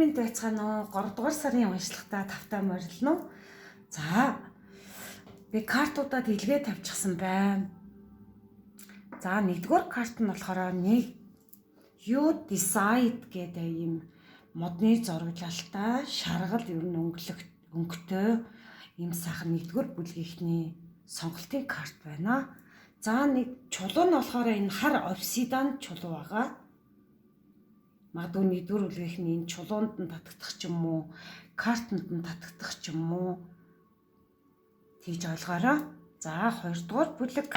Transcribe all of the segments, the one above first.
минь байцгаана уу? 3 дугаар сарын уншлагтаа тавтаа морилно. За. Би картуудад илгээ тавьчихсан байна. За, нэгдүгээр карт нь болохоор нэг You Decide гэдэг ийм модны зураглалтай шаргал ер нь өнгөтэй ийм сайхан нэгдүгээр бүлгийнхний сонголтын карт байна. За, нэг чулуу нь болохоор энэ хар обсидан чулуу байгаа. Магадгүй нэгдүгээр бүлгийнхний энэ чулуунд нь татагдах ч юм уу, картанд нь татагдах ч юм уу. Тэгж ойлгоорой. За, хоёрдугаар бүлэг.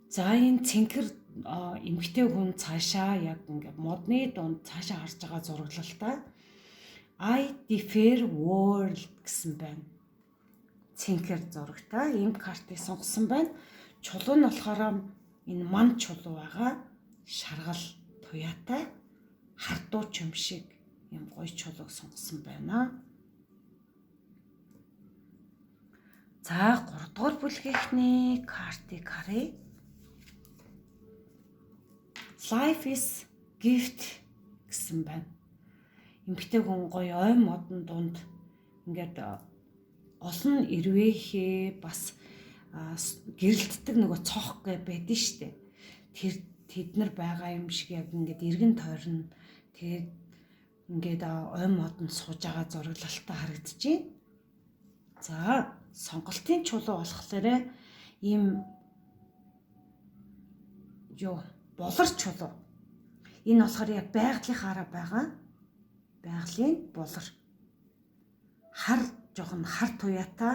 За, энэ цэнхэр эмгтэй хүн цаашаа яг ингээд модны дунд цаашаа харж байгаа зураглалтай I Differ World гэсэн байна. Цэнхэр зурагтай ийм картыг сонгосон байна. Чулуу нь болохоор энэ ман чулуу байгаа. Шаргал туяатай хардуу ч юм шиг ийм гоё чулууг сонгосон байна. За, 3 дугаар бүлгийнхний картыг харъя. Life is gift гэсэн байна. Эмэгтэй хүн гоё ой модон дунд ингээд олон ирвэхээ бас гэрэлтдэг нөгөө цох гэ байдэн штэ. Тэд нар байгаа юм шиг яг ингээд эргэн тойрно. Тэгээд ингээд ой модон сууж байгаа зураглалтай харагдчихээн. За, сонголтын чулуу болохоор ийм болор чулуу. Энэ болохоор яг байгалийнхаараа байгаа. Байгалийн болор. Жохон хар туяатай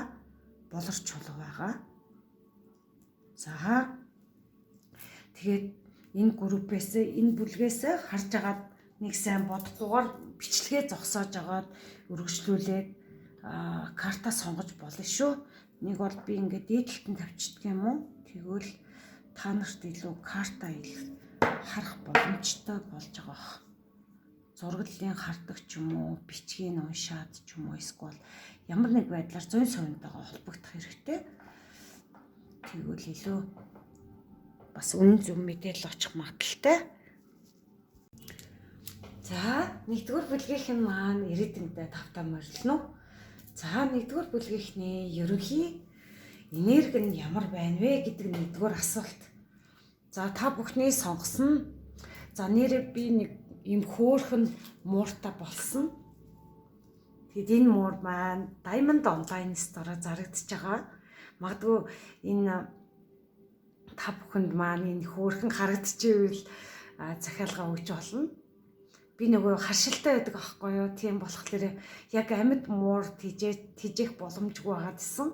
болор чулуу байгаа. За. Тэгээд энэ группээс энэ бүлгээс харж агаад нэг сайн бодохгүйгээр бичлэгээ зогсоож агаад өргөжлүүлээд карта сонгож болно шүү. Нэг бол би ингээд дээдлэлтэн тавьчихдаг юм уу? Тэгвэл та нарт илүү карта харах боломжтой болж байгаа. Зураглалын хардаг ч юм уу, бичгийг уншаад ч юм уу, эсвэл ямар нэг байдлаар зүйн совинтойгоо холбогдох хэрэгтэй. Тэгвэл илүү бас үнэн зөв мэдээлэл очих магадaltaй. За, нэгдүгээр бүлгийнхэн маань ирээдүйдээ тавтаа морилно. За, нэгдүгээр бүлгийнхний ерөнхий энерги нь ямар байна вэ гэдэг нэгдүгээр асуулт. За, та бүхний сонгосон. За, нэрээ би нэг ийм хөөхөн мууртай болсон. Тэгэд энэ муур маань Diamond Online Store-оор зарагдчихж байгаа. Магадгүй энэ та бүхэнд маань энэ хөөхөн харагдчихвэл захиалга өгч болно. Би нөгөө харшилтай байдаг аахгүй юу? Тийм болохоор яг амьд муур тижээх боломжгүй байгаа гэсэн.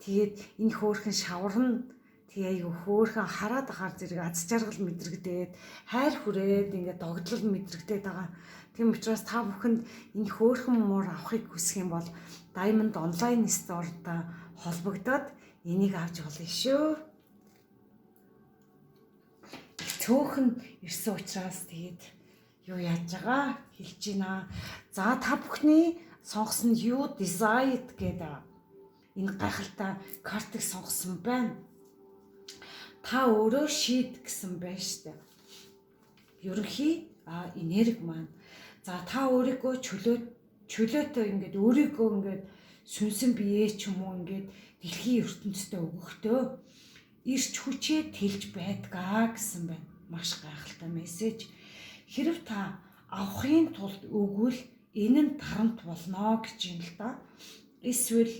Тэгээд энэ хөөхөн шаварна. Тэгээ хөөхөн хараад ахаар зэрэг аз жаргал мэдрэгдээд хайр хүрээд ингээд догдлол мэдрэгдээд байгаа. Тийм учраас та бүхэнд энэ хөөхөн муур авахыг хүсэх юм бол Diamond Online Store-тай холбогдоод энийг авч болно шүү. Цөөхөн ирсэн учраас тэгээд юу яаж байгаа хэлж байна. За, та бүхний сонгосон You Decide гэдэг энэ гайхалтай картыг сонгосон байна. Та өөрөө шийд гэсэн байна штэ. Ерөнхий энерги маань. За, та өөрийгөө чөлөөтэй ингээд өөрийгөө ингээд сүнсэн бие ч юм уу ингээд дэлхийн ертөнцид өгөхдөө ирч хүчээ тэлж байдгаа гэсэн байна. Маш гайхалтай мессеж. Хэрв та авахын тулд өгвөл энэ нь дарамт болно гэж юм л да. Эсвэл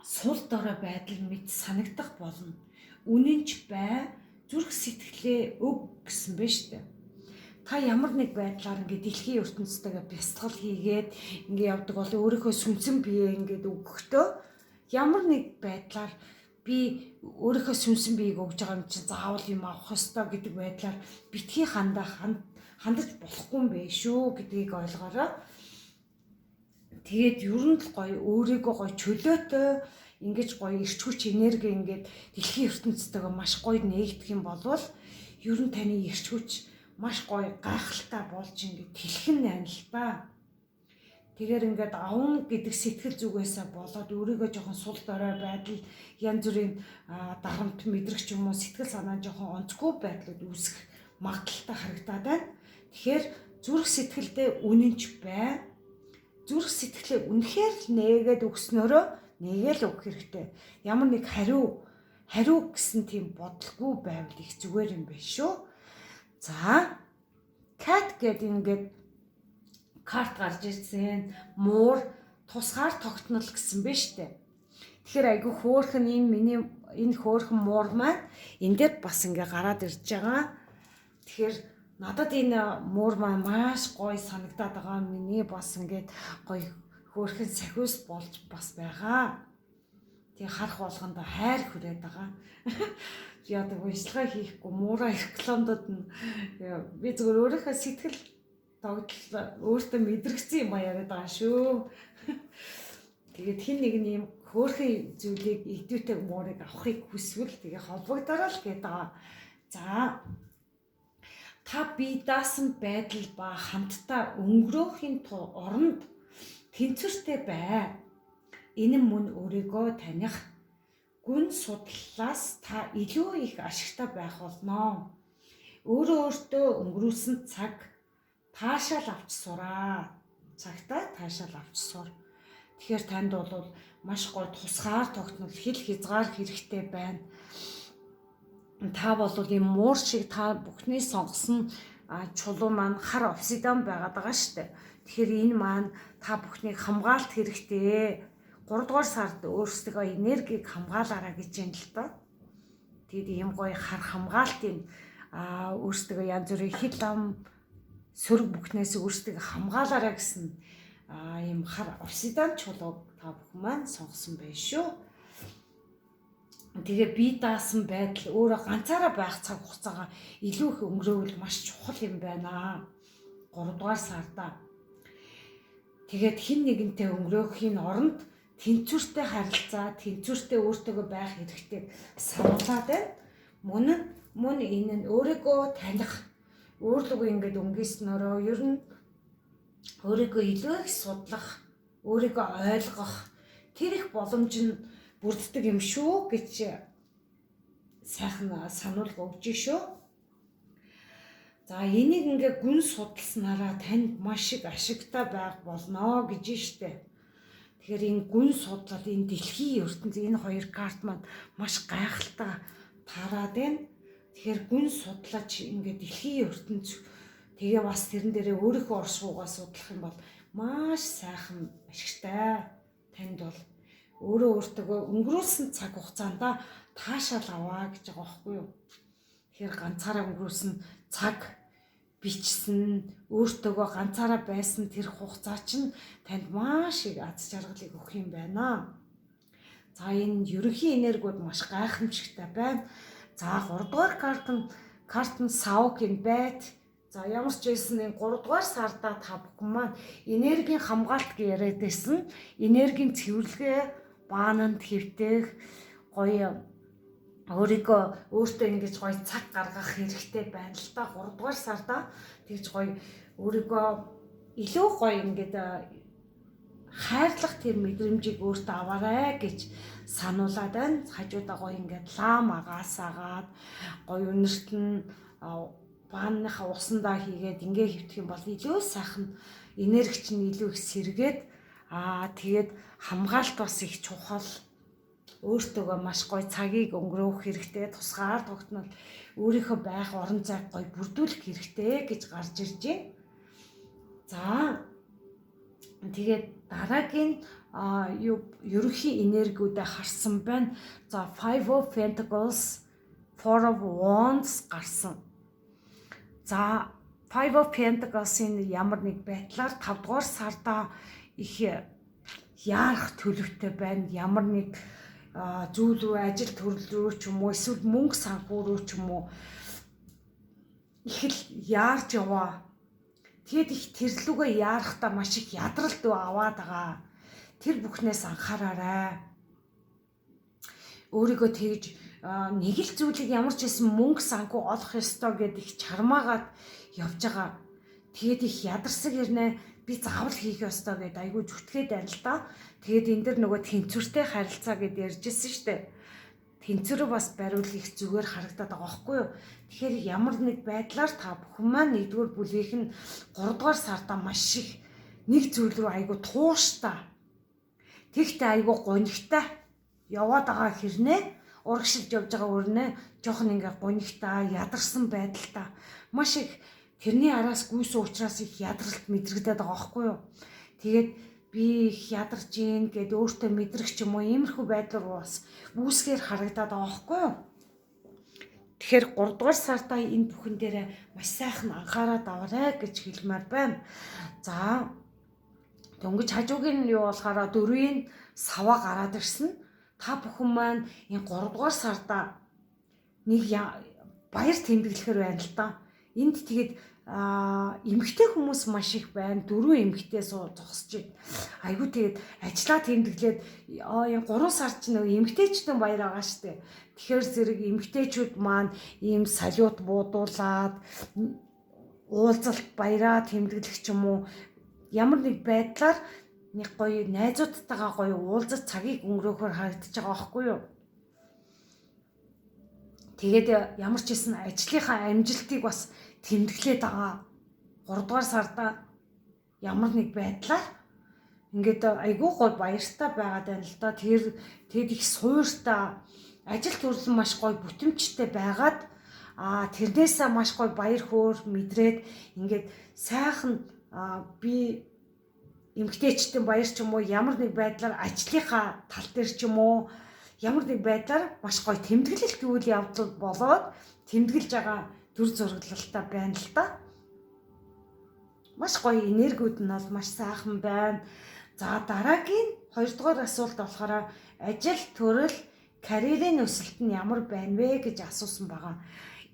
сул дорой байдал мэд санагдах болно. Үнэнч бай, зүрх сэтгэлээ өг гэсэн байна шүү дээ. Та ямар нэг байдлаар ингээд дэлхийн ертөнцтэйгээ бясалгал хийгээд ингээд явдаг бол өөрийнхөө сүнсэн бие ингээд өгөхдөө ямар нэг байдлаар би өөрийнхөө сүнсэн биеийг өгж байгаа юм чинь заавал юм авах ёстой гэдэг байдлаар битгий хандаж болохгүй юм бэ шүү гэдгийг ойлгоорой. Тэгээд ер нь л гоё өөрийгөө гоё чөлөөтэй ингэж гоё ирч хүч энерги ингээд дэлхийн ертөнцтэйгээ маш гоё нээгдэх юм бол ер нь таны ирч хүч маш гоё гайхалтай болж ингээд тэлхэн байна л та. Тэгэхээр ингээд авна гэдэг сэтгэл зүгээсээ болоод өөрийгөө жоохон сул дорой байдал янз бүрийн дарамт мэдрэгч юм уу сэтгэл санаа жоохон онцгүй байдлууд үүсэх магадaltaй харагдаад байна. Тэгэхээр зүрх сэтгэлдээ үнэнч бай. Зүрх сэтгэлээ үнэхээр л нээгээд өгснөөрөө нээгээл өгөх хэрэгтэй. Ямар нэг хариу гэсэн тийм бодлого байвал их зүгээр юм байна шүү. За, cat гэдэг ингээд карт гарч ирсэн. Муур тусгаар тогтнол гэсэн байна шүү дээ. Тэгэхээр айгүй хөөхөн энэ хөөхөн муур маань энэ дээр бас ингээ гараад ирж байгаа. Тэгэхээр надад энэ муур маань маш гоё санагдаад байгаа. Миний бас ингээд гоё хөөхөн сахиус болж бас байгаа. Тэгээ харах болгондоо хайр хүрээд байгаа. Яадаг уншлага хийхгүй муураа рекламдууд нь би зөвхөн өөрийнхөө сэтгэл тогтол өөртөө мэдрэгцсэн юм яриад байгаа шүү. Тэгээд хин нэг юм хөөрхөн зүйлийг идэвхтэй муурыг авахыг хүсвэл тэгээ холбогдороо л гээд байгаа. За, та бие даасан байдал ба хамтдаа өнгөрөөхийн оронд тэнцвэртэй бай. Энэ мөн өөрийгөө таних гүн судлалаас та илүү их ашигтай байх болно. Өөртөө өнгөрүүлсэн цаг таашаал авч сураа. Цагтаа таашаал авч сур. Тэгэхээр танд бол маш гоё тусгаар тогтнол хэл хязгаар хэрэгтэй байна. Та бол ийм муур шиг та бүхний сонгосон чулуу маань хар обсидан байгаад байгаа шүү дээ. Тэгэхээр энэ маань та бүхнийг хамгаалт хэрэгтэй. 3 дугаар сард өөрсдөө энергийг хамгаалаарай гэж юм л доо. Тэгэд ийм гоё хар хамгаалтын өөрсдөө янз бүрийн хил ам сөрөг бүхнээс өөрсдөө хамгаалаарай гэсэн ийм хар обсидан чулууг та бүхэн маань сонгосон байх шүү. Тэгээ бие даасан байдал өөрөө ганцаараа байх цаг хугацаагаа илүү их өнгөрөөвөл маш чухал юм байна. 3 дугаар сарда. Тэгээд хин нэгэнтэй өнгөрөөхийн оронд тэнцвэртэй харилцаа, тэнцвэртэй өөртөөгөө байх хэрэгтэй сануулад байна. Мөн энэ нь өөрийгөө таних, өөрлөгөө ингээд өнгөснөрөө ер нь өөрийгөө илүү их судлах, өөрийгөө ойлгох тэр их боломж нь бүрддэг юм шүү гэж сайхан сануулга өгч шүү. За, энийг ингээ гүн судалснараа танд маш их ашигтай байх болно гэж штэ. Тэгэхээр энэ гүн судлал, энэ дэлхийн ертөнц, энэ хоёр карт маань маш гайхалтай таарад байна. Тэгэхээр гүн судлаач ингээ дэлхийн ертөнц тэгээ бас тэрэн дээрээ өөрийнхөө оршуугаа судлах юм бол маш сайхан ашигтай. Танд бол өөртөө өнгөрүүлсэн цаг хугацаанд таашаал аваа гэж байгаа байхгүй юу? Тэгэхээр ганцаараа өнгөрүүлсэн цаг бичсэн, өөртөө ганцаараа байсан тэр хугацаа чинь танд маш их аз жаргалыг өгөх юм байна. За, энэ ерөнхий энергиуд маш гайхамшигтай байна. За, 3 дугаар карт нь саугийн байт. За, ямар ч байсан энэ 3 дугаар сарда та бүхэн маань энергийн хамгаалт гэж яриад байсан. Энергийн цэвэрлэгээ, баананд хэвтэх, гоё өөрийгөө өөртөө ингэж гоё цаг гаргах хэрэгтэй байна л та. 3 дугаар сарда тэгж гоё өөрийгөө илүү гоё ингээд хайрлах тэр мэдрэмжийг өөртөө аваарай гэж сануулад байна. Хажуудаа гоё ингээд лам агасаагаад гоё өнөрт нь бааныхаа усандаа хийгээд ингээ хөвтөх юм бол илүү сайхан энерги чинь илүү их сэргээд тэгээд хамгаалт бас их чухал. Өөртөө маш гоё цагийг өнгөрөөх хэрэгтэй, тусгаар тогтнол өөрийнхөө байх орон зайг гоё бүрдүүлэх хэрэгтэй гэж гарч ирж байна. За, тэгээд дараагийн ерөнхий энергиудаа харсан байна. За, Five of Pentacles, Four of Wands гарсан. За, Five of Pentacles-ийн ямар нэг байдлаар 5 дугаар сарда их яарах төлөвтэй байна. Ямар нэг зүйл рүү, ажил төрөл рүү ч юм уу, эсвэл мөнгө санхүү рүү ч юм уу их л яарч яваа. Тэгэд их тэрлүүгээ яарахтаа маш их ядралт аваад байгаа. Тэр бүхнээс анхаараарай. Өөрийгөө тэгж нэг л зүйлийг ямар ч байсан мөнгө санхүү олох ёстой гэд их чармаагаад явж байгаа. Тэгэд их ядарсаг ирнэ. Би заавал хийх ёстой гэд айгүй зүтгээд байна л да. Тэгээд энэ дэр нөгөө тэнцвэртэй харилцаа гэд ярьжсэн шүү дээ. тэнцвэрээ бас бариул их зүгээр харагдаад байгаа байхгүй юу. Тэгэхээр ямар нэг байдлаар та бүхэн маань 1-р бүлгийнх нь 3-р сарда маш их нэг зүйл рүү айгу тууштай. Тэгтээ айгу гонигтай яваад байгаа хэрнээ урагшилж явж байгаа өрнөө жоохон ингээ гонигтай ядарсан байдалтай маш их тэрний араас гүйсэн учраас их ядралт мэдрэгдээд байгаа байхгүй юу. Тэгээд би их ядарч гин гэд өөртөө мэдрэх ч юм уу иймэрхүү байдлаар бас үүсгээр харагдаад байгаа байхгүй юу. Тэгэхээр 3-р сартаа энэ бүхэн дээр маш сайхан анхаарал аваарай гэж хэлмээр байна. За дөнгөж хажуугийн нь юу болохоор 4-ийн саваа гараад ирсэн. Та бүхэн маань энэ 3-р сарда нэг баяр тэмдэглэхээр байна л да. Энд тэгээд эмэгтэй хүмүүс маш их байна. 4 эмэгтэй зогсож байна. Айгу тэгээд ажиллаа тэмдэглээд энэ 3 сар чинь нөгөө эмэгтэйчдэн баяр байгаа штэ. Тэгэхээр зэрэг эмэгтэйчүүд маань ийм салют буудуулаад уулзалт баяраа тэмдэглэх ч юм уу ямар нэг байдлаар нэг гоё найзуудтайгаа гоё уулзах цагийг өнгөрөөхөөр харагдаж байгаа байхгүй юу. Тэгээд ямар ч хэсэн ажлынхаа амжилтыг бас тэмдэглээд байгаа. 3-р сарда ямар нэг байдлаар ингээд айгүй гоё баяртай байгаад байна л да. Тэгэд их суйртай ажил төрөл маш гоё бүтэмжтэй байгаад тэрнээсээ маш гоё баяр хөөр мэдрээд ингээд сайхан би эмгтээчдэн баяр ч юм уу ямар нэг байдлаар ажлынхаа тал дээр ч юм уу ямар нэг байдлаар маш гоё тэмдэглэлт үйл явдал болоод тэмдэглэж байгаа дүр зураглалтай байна л да. Маш гоё энергиуд нь бол маш сайхан байна. За дараагийн 2-р асуулт болохоор ажил төрөл карьерийн өсөлт нь ямар байна вэ гэж асуусан байгаа.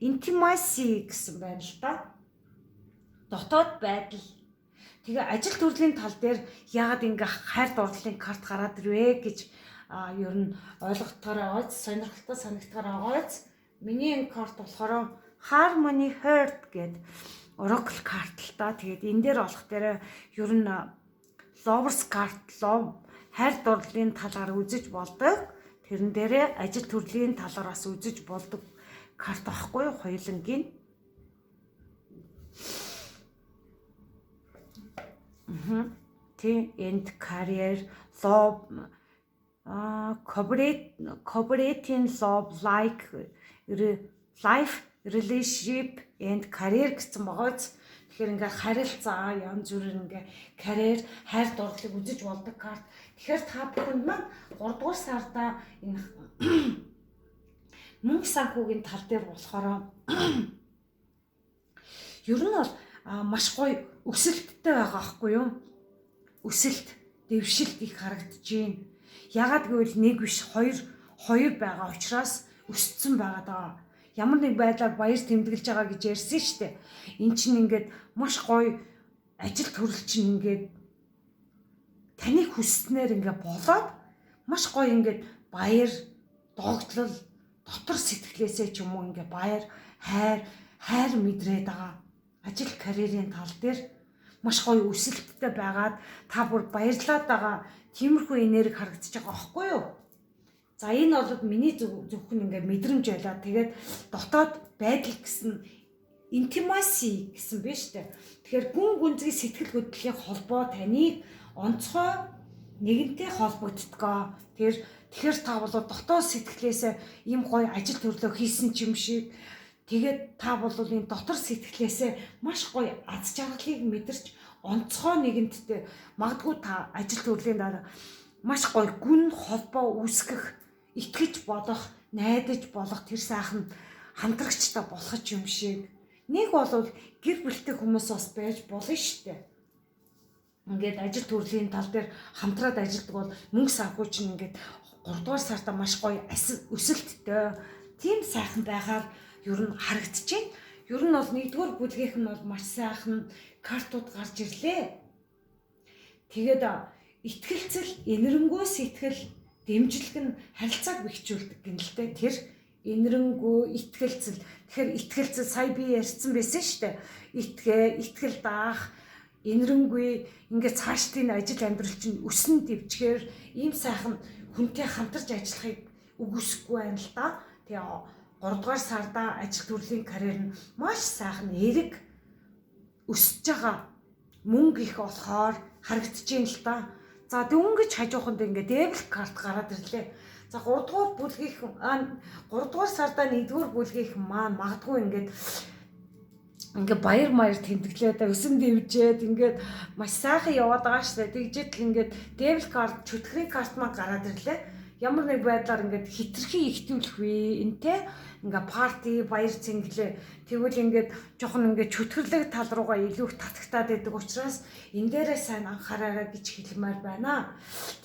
Intimacy гэсэн байна л да. Дотоод байдал. Тэгээ ажил төрлийн тал дээр яагаад ингээ хайр дурлалын карт гараад ирвэ гэж ер нь ойлгохтоор байгааз сонирхолтой санагдахаар байгааз миний энэ карт болохоор Harmony Heart гэдэг Oracle карт л та. Тэгээд энэ дээр олох дээр ер нь Lovers карт, love хайр дурлалын талаар үзэж болдог. Тэрэн дээрээ ажил төрлийн талаараас үзэж болдог карт байхгүй юу хоёулангийн. And career, love, cooperating love, like life, relationship and career гэсэн багц. Тэгэхээр ингээ харилцаа янз бүрээр ингээ карьер, хайр дурлалыг үзэж болдог карт. Тэгэхээр та бүхэнд маань 3-р сарда энэ мөнгө санхүүгийн тал дээр болохоор ер нь бол маш гоё өсөлттэй байгаа байхгүй юу? Өсөлт, дэвшилт их харагдаж байна. Ягаад гэвэл нэг биш хоёр байгаа учраас өссөн байгаа даа. Ямар нэг байдлаар баяр тэмдэглэж байгаа гэж ярьсан шүү дээ. Эн чинь ингээд маш гоё ажил төрөл чинь ингээд таны хүснээр ингээд болоод маш гоё ингээд баяр, догтлол, дотор сэтгэлээсээ ч юм уу ингээд баяр, хайр мэдрээд байгаа. Ажил карьерийн тал дээр маш гоё өсөлттэй байгаад та бүр баярлаад байгаа тиймэрхүү энерги харагдаж байгаа байхгүй юу? За энэ бол миний зөвхөн ингээ мэдрэмж байлаа. Тэгээд дотоод байдал гэсэн intimacy гэсэн байна шүү дээ. Тэгэхээр гүн гүнзгий сэтгэл хөдлөлийн холбоо таныг онцгой нэгэнтэй холбогддгоо. Тэгэхээр та бол дотоод сэтгэлээсээ ийм гоё ажил төрлөө хийсэн ч юм шиг. Тэгээд та бол энэ дотор сэтгэлээсээ маш гоё аз жаргалыг мэдэрч онцгой нэгэнттэй магадгүй та ажил төрлийн дараа маш гоё гүн холбоо үүсгэх, итгэж болох, найдаж болох тэр сайхан хамтрагчтай болох юм шиг. Нэг бол гэр бүлтэй хүмүүс бас байж болно шүү дээ. Ингээд ажил төрлийн тал дээр хамтраад ажилладаг бол мөнгө санхүү чинь ингээд 3-р сарда маш гоё өсөлттэй тийм сайхан байгаар ер нь харагдаж байна. Ер нь бол 1-р бүлгийнх нь бол маш сайхан картууд гарч ирлээ. Тэгээд итгэлцэл, энэрэнгүй сэтгэл, дэмжлэг нь харилцааг бэхжүүлдэг гэнэлтэй. Тэр энэрэнгүй итгэлцэл. Тэгэхээр итгэлцэл сая би ярьсан байсан шүү дээ. Итгэл даах, энэрэнгүй ингээд цаашдын ажил амьдрал чинь өснө дэвчгээр ийм сайхан хүнтэй хамтарч ажиллахыг үгүйсэхгүй байна л да. Тэгээ 3 дугаар сарда ажил төрлийн карьер нь маш сайхан эрэг өсөж байгаа. Мөнгө их болохоор харагдаж байна л да. За дөнгөж хажууханд ингээд дебет карт гараад ирлээ. За 3 дугаар бүлгийнхэн 3 дугаар сарда 1-р бүлгийнхэн маань магадгүй ингээд баяр маяр тэмдэглээд 9 дэвжээд ингээд маш сайхан яваад байгаа шүү дээ. Тэгжээд л ингээд дебет карт, чөтгөрийн карт маань гараад ирлээ. Ямар нэг байдлаар ингээд хитрхи ихтүүлэх вэ? Энтэй ингээд парти, баяр цэнгэлээ. Тэгвэл ингээд жоохон ингээд чөтгөрлөг тал руугаа илүү их татагтаад байдаг учраас энэ дээрээ сайн анхаараарай гэж хэлмээр байна.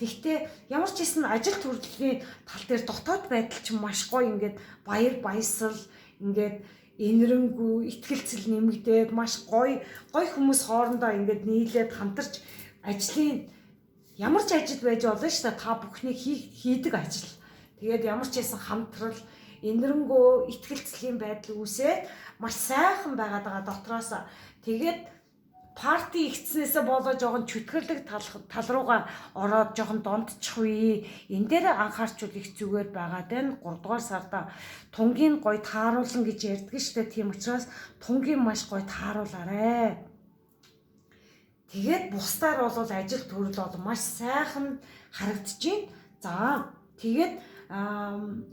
Тэгтээ ямар ч хэсэн ажил төрлийн тал дээр дотоод байдал чинь маш гоё ингээд баяр баясгал ингээд энэрэнгүй итгэлцэл нэмэгдээд маш гоё хүмүүс хоорондоо ингээд нийлээд хамтарч ажлын ямар ч ажил байж болно шүү дээ. Та бүхний хийдэг ажил. Тэгээд ямар ч хэсэн хамтрал, энэрэнгөө итгэлцлийн байдал үүсээд маш сайхан байгаад байгаа дотроос. Тэгээд парти ихснээсээ болоо жоохон чөтгөрлөг тал руугаа ороод жоохон дондчих үе. Энэ дээр анхаарчвал их зүгээр байгаа дээ. 3 дугаар сарда тунгийн гоё тааруулан гэж ярьдаг шүү дээ. Тийм учраас тунгийн маш гоё тааруулаарэ. Тэгээд бусдаар бол ажил төрөл бол маш сайхан харагдаж байна. За тэгээд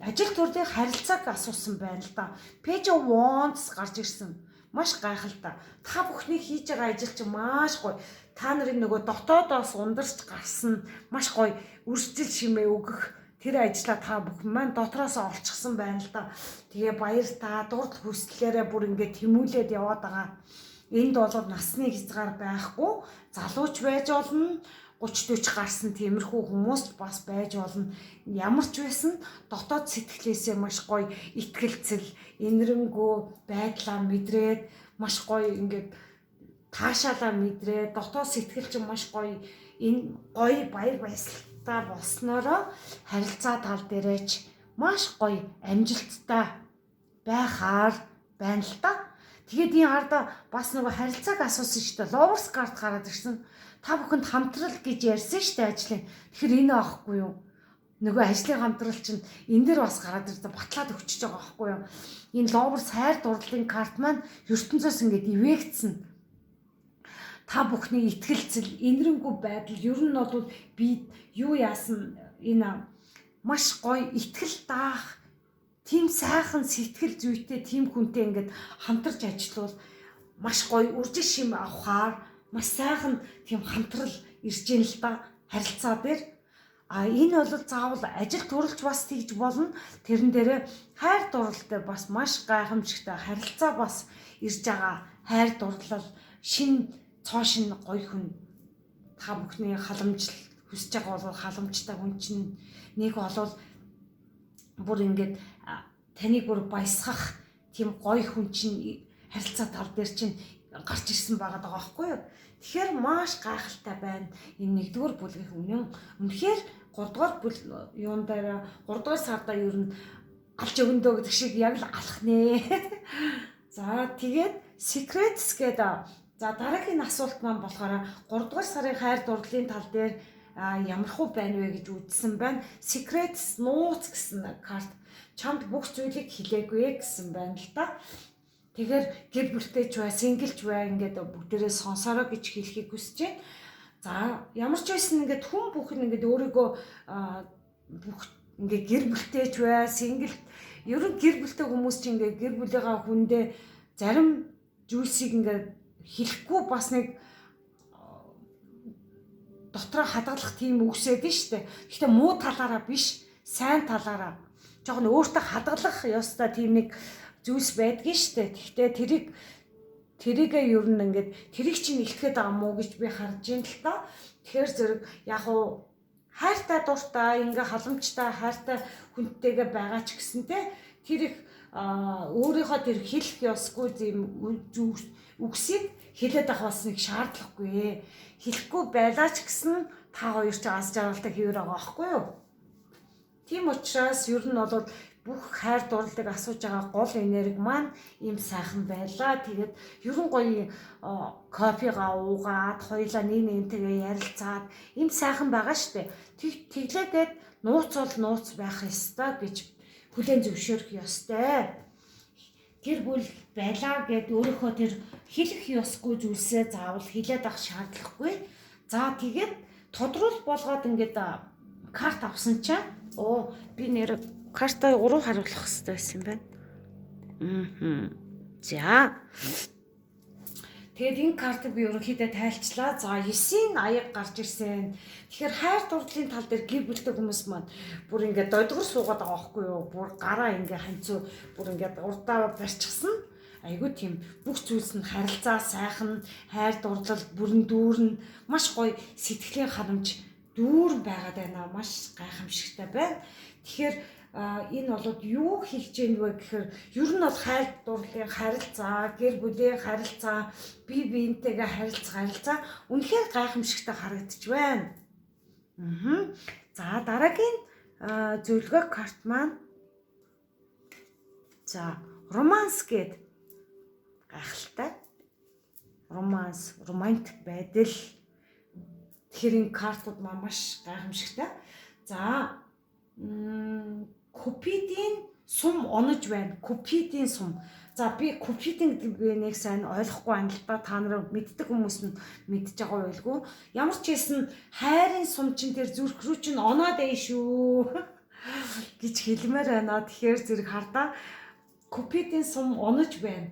ажил төрлийн харилцааг асуусан байна л да. Page wants гарч ирсэн. Маш гайхалтай. Та бүхний хийж байгаа ажил чинь маш гоё. Та нарын нөгөө дотоодоос ундарч гарсан маш гоё үржил шимээ өгөх тэр ажлаа та бүхэн маань дотроос олчихсан байна л да. Тэгээ баяр та дурд хүслээрээ бүр ингээд тэмүүлээд яваад байгаа. Энд бол насны хязгаар байхгүй. Залууч байж болно. 30-40 гарсан тиймэрхүү хүмүүс бас байж болно. Ямар ч байсан дотоод сэтгэлээсээ маш гоё итгэлцэл, энэрэнгөө байдлаа мэдрээд маш гоё ингээд таашаалаа мэдрээд дотоод сэтгэл чинь маш гоё энэ гоё баяр баясгалтай болсноороо харилцаа тал дээрээч маш гоё амжилттай байхаар байна л та. Тэгээд энэ арда бас нөгөө харилцааг асуусан шүү дээ. Lovers card гараад ирсэн. Та бүхэнд хамтрал гэж ярьсан шүү дээ ажлын. Тэгэхээр энэ аахгүй юу? Нөгөө ажлын хамтрал чинь энэ дэр бас гараад ирсэн. Батлаад өгчөж байгаа аахгүй юу? Энэ Lovers хайр дурлалын карт маань ертөнцөөс ингээд ивэгдсэн. Та бүхний итгэлцэл, энэрэнгүү байдал ер нь бол би юу яасан энэ маш гоё итгэл даах тийм сайхан сэтгэл зүйтэй тийм хүнтэй ингээд хамтарч ажиллавал маш гоё үржил шим авахаар маш сайхан тийм хамтрал ирж ийн л да харилцаа дээр. Энэ бол заавал ажил төрөлж бас тэгж болно. Тэрэн дээрээ хайр дурлалтай бас маш гайхамшигтай харилцаа бас ирж байгаа. Хайр дурлал шин цоошин гоё хүн та бүхний халамжлал хүсэж байгаа бол халамжтай хүн чинь нэг болвол бүр ингээд таныг бүр баясгах тийм гоё хүн чинь харилцаа тал дээр чинь гарч ирсэн байгаа даа байхгүй юу. Тэгэхээр маш гайхалтай байна. Энэ 1-р бүлгийн үнэхээр 3 дугаар юун дээр 3 дугаар сарда ер нь алж өгөндөө гэдэг шиг яг л алах нэ. За тэгээд secrets гэдэг за дараагийн асуулт маань болохоор 3 дугаар сарын хайр дурлалын тал дээр ямар хөө байна вэ гэж үзсэн байна. Secrets нууц гэсэн карт чамд бүх зүйлийг хэлээгүй гэсэн байна л да. Тэгэхээр гэр бүлтэйч бай, синглч бай ингээд бүгдээрээ сонсороо гэж хэлхийг хүсэж байна. За ямар ч байсан ингээд хүн бүхэн ингээд өөрийгөө бүх ингээд гэр бүлтэйч бай, сингл ер нь гэр бүлтэй хүмүүс чинь ингээд гэр бүлийнхаа хүндээ зарим зүйлсийг ингээд хэлэхгүй бас нэг дотроо хадгалах тийм үгсээд нь штэ. Гэхдээ муу талаараа биш, сайн талаараа жоохон өөртөө хадгалах ёстой тийм нэг зүйлс байдгийн штэ. Гэхдээ тэрийгээ ер нь ингээд тэрийг чинь илтгэхэд байгаа мó гэж би харж байна л та. Тэгэхээр зэрэг яг уу хайртай дуртай ингээ халамжтай хайртай хүнтэйгээ байгаа ч гэсэнтэй тэр их өөрийнхөө тэр хэлэх ёсгүй юм үгсийг хэлээд авах бас нэг шаардлагагүй. Хэлэхгүй байлаа ч гэсэн та хоёр ч аз жаргалтай хэвээр байгаа байхгүй юу? Тийм учраас ер нь бол бүх хайр дурлалыг асууж байгаа гол энерги маань ийм сайхан байлаа. Тэгээд ерөн гоё кофега уугаад хоёлаа нэг нэгнтэйгээ ярилцаад ийм сайхан байгаа штэ. Тэглээгээд нууц бол нууц байх ёстой гэж хүлээн зөвшөөрөх ёстой. Гэр бүл байлаа гэд өөрийнхөө тэр хэлэх ёсгүй зүйлсээ заавал хэлээд авах шаардлагагүй. За тэгээд тодруулалт болгоод ингээд карт авсан чинь би нэр картаа 3 харуулах хэрэгтэй байсан юм байна. За. Тэгээд энэ картыг би ерөнхийдөө тайлчлаа. За 9-ийн аяг гарч ирсэн. Тэгэхээр хайр дурлалын тал дээр гэр бүлтэй хүмүүс маань бүр ингээд дойдгор суугаад байгаа байхгүй юу? Бүр гараа ингээ ханцуу бүр ингээд урдаа барьчихсан. Айгуу тийм бүх зүйлс нь харилцаа сайхан, хайр дурлал, бүрэн дүүрэн маш гоё сэтгэлийн харамж дүүрэн байгаад байна. Маш гайхамшигтай байна. Тэгэхээр энэ болоод юу хэлж яаг вэ гэхээр ер нь бол хайр дурлалын харилцаа, гэр бүлийн харилцаа, бие биентэйгээ харилцаа үнэхээр гайхамшигтай харагдаж байна. За дараагийн зөвлөгөө карт маань за романс гэд гайхалтай. Романс, романтик байдал. Тэгэхээр энэ картууд маань маш гайхамшигтай. За Купидийн сум онож байна. Купидийн сум. За би Купидийн гэдэг нэг сайн ойлгохгүй байна л да. Та нараа мэддэг хүмүүс нь мэдж байгаа байлгүй. Ямар ч хэлсэн хайрын сум чин тэр зүрх рүү чин оноод ээ шүү гэж хэлмээр байна. Тэгэхээр зэрэг хардаа Купидийн сум онож байна.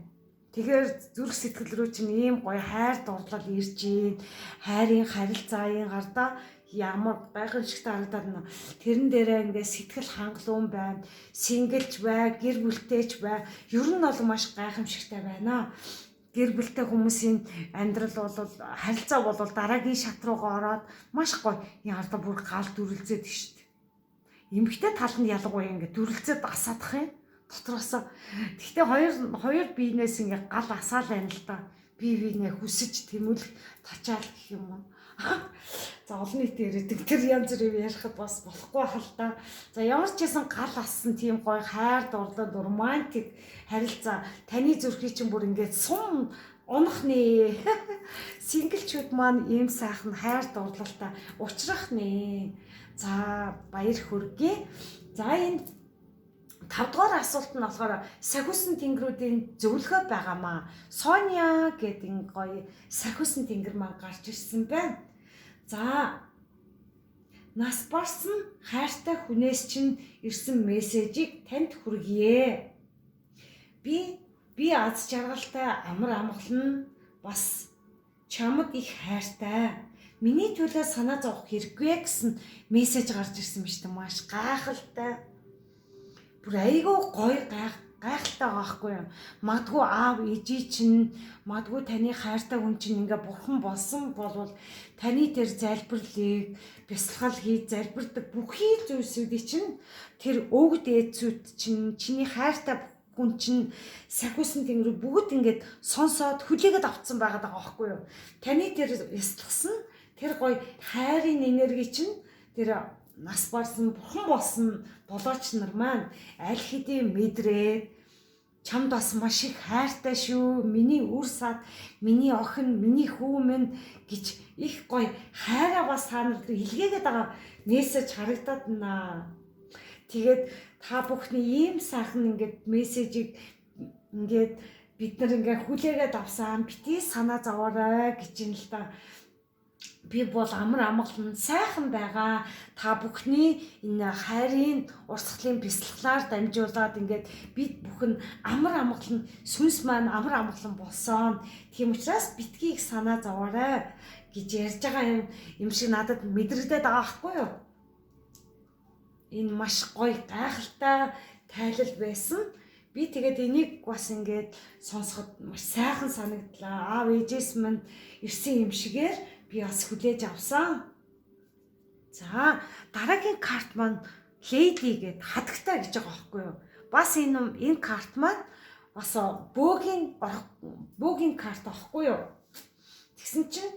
Тэгэхээр зүрх сэтгэл рүү чин ийм гоё хайр дурлал ирж гин. Хайрын харилцааны гардаа ямар гайхамшигтай харагдаад байна. Тэрэн дээрээ ингээд сэтгэл хангалуун байна. Сингэлж бай, гэр бүлтэйч бай. Ер нь бол маш гайхамшигтай байна. Гэр бүлтэй хүмүүсийн амьдрал бол харилцаа бол дараагийн шат руугаа ороод маш гоё. Энэ хардаа бүр гал дүрлзээд шүү дээ. Эмэгтэй талд нь ялангуяа ингээд дүрлзээд асаадах юм. Дотроосоо. Гэхдээ хоёр биенээс ингээд гал асаал байна л да. Биенээ хүсэж тэмүүлэх тачаал гэх юм уу. За олон нийт ирээдэг тэр янз бүр ярихад бас болохгүй хал та. За ямар ч байсан гал ассан тийм гоё хайр дурлал романтик харилцаа таны зүрхий чинь бүр ингээд сум унах нэ. Сингэлчүүд маань ийм сайхан хайр дурлалтай уулзрах нэ. За баяр хүргэе. За энэ 5 дугаар асуулт нь болохоор сахиусан тэнгэрүүдийн зөвлөгөө байгаамаа. Соня гэдэг энэ гоё сахиусан тэнгэр маань гарч ирсэн байна. За нас барсан хайртай хүнээс чинь ирсэн мессежийг танд хүргье. Би аз жаргалтай амар амгалан бас чамд их хайртай. Миний төлөө санаа зовох хэрэггүй гэсэн мессеж гарч ирсэн биз дээ. Маш гайхалтай. Бүр айгүй гоё гайхалтай байгаа байхгүй юу? Магадгүй аав ээжий чинь, магадгүй таны хайртай хүн чинь ингээ бурхан болсон болвол таны тэр залбирлыг, бясалгал хийж залбирдаг бүхий зүйлсүүдийг чинь тэр өвөг дээдсүүд чинь, чиний хайртай хүн чинь сахиусан тэнгэр бүгд ингээд сонсоод хүлээгээд авцсан байгаа байхгүй юу? Таны тэр яслагсан тэр гоё хайрын энерги чинь тэр нас барсан бурхан болсон болооч нар маань аль хэдийн мэдрээд чамд бас маш их хайртай шүү. Миний үр сад, миний охин, миний хүү минь гэж их гоё хайраа бас та нарт илгээгээд байгаа мессеж харагдаад байна. Тэгээд та бүхний ийм сайхан ингээд мессежийг ингээд бид нар ингээд хүлээгээд авсан бити санаа зовоорой гэж юм л да. Би бол амар амгалан сайхан байгаа. Та бүхний энэ хайрын урсгалын бясалгалаар дамжуулаад ингээд бид бүхэн амар амгалан сүнс маань амар амгалан болсон. Тийм учраас битгий их санаа зовоорой гэж ярьж байгаа юм шиг надад мэдрэгдээд байгаа байхгүй юу? Энэ маш гоё гайхалтай тайлал байсан. Би тэгээд энийг бас ингээд сонсоход маш сайхан санагдлаа. Аав ээжээс минь ирсэн юм шигээр би бас хүлээж авсан. За дараагийн карт маань Lady гэд хадагтай гэж байгаа байхгүй юу? Бас энэ карт маань бас бөөгийн карт байхгүй юу? Тэгсэн чинь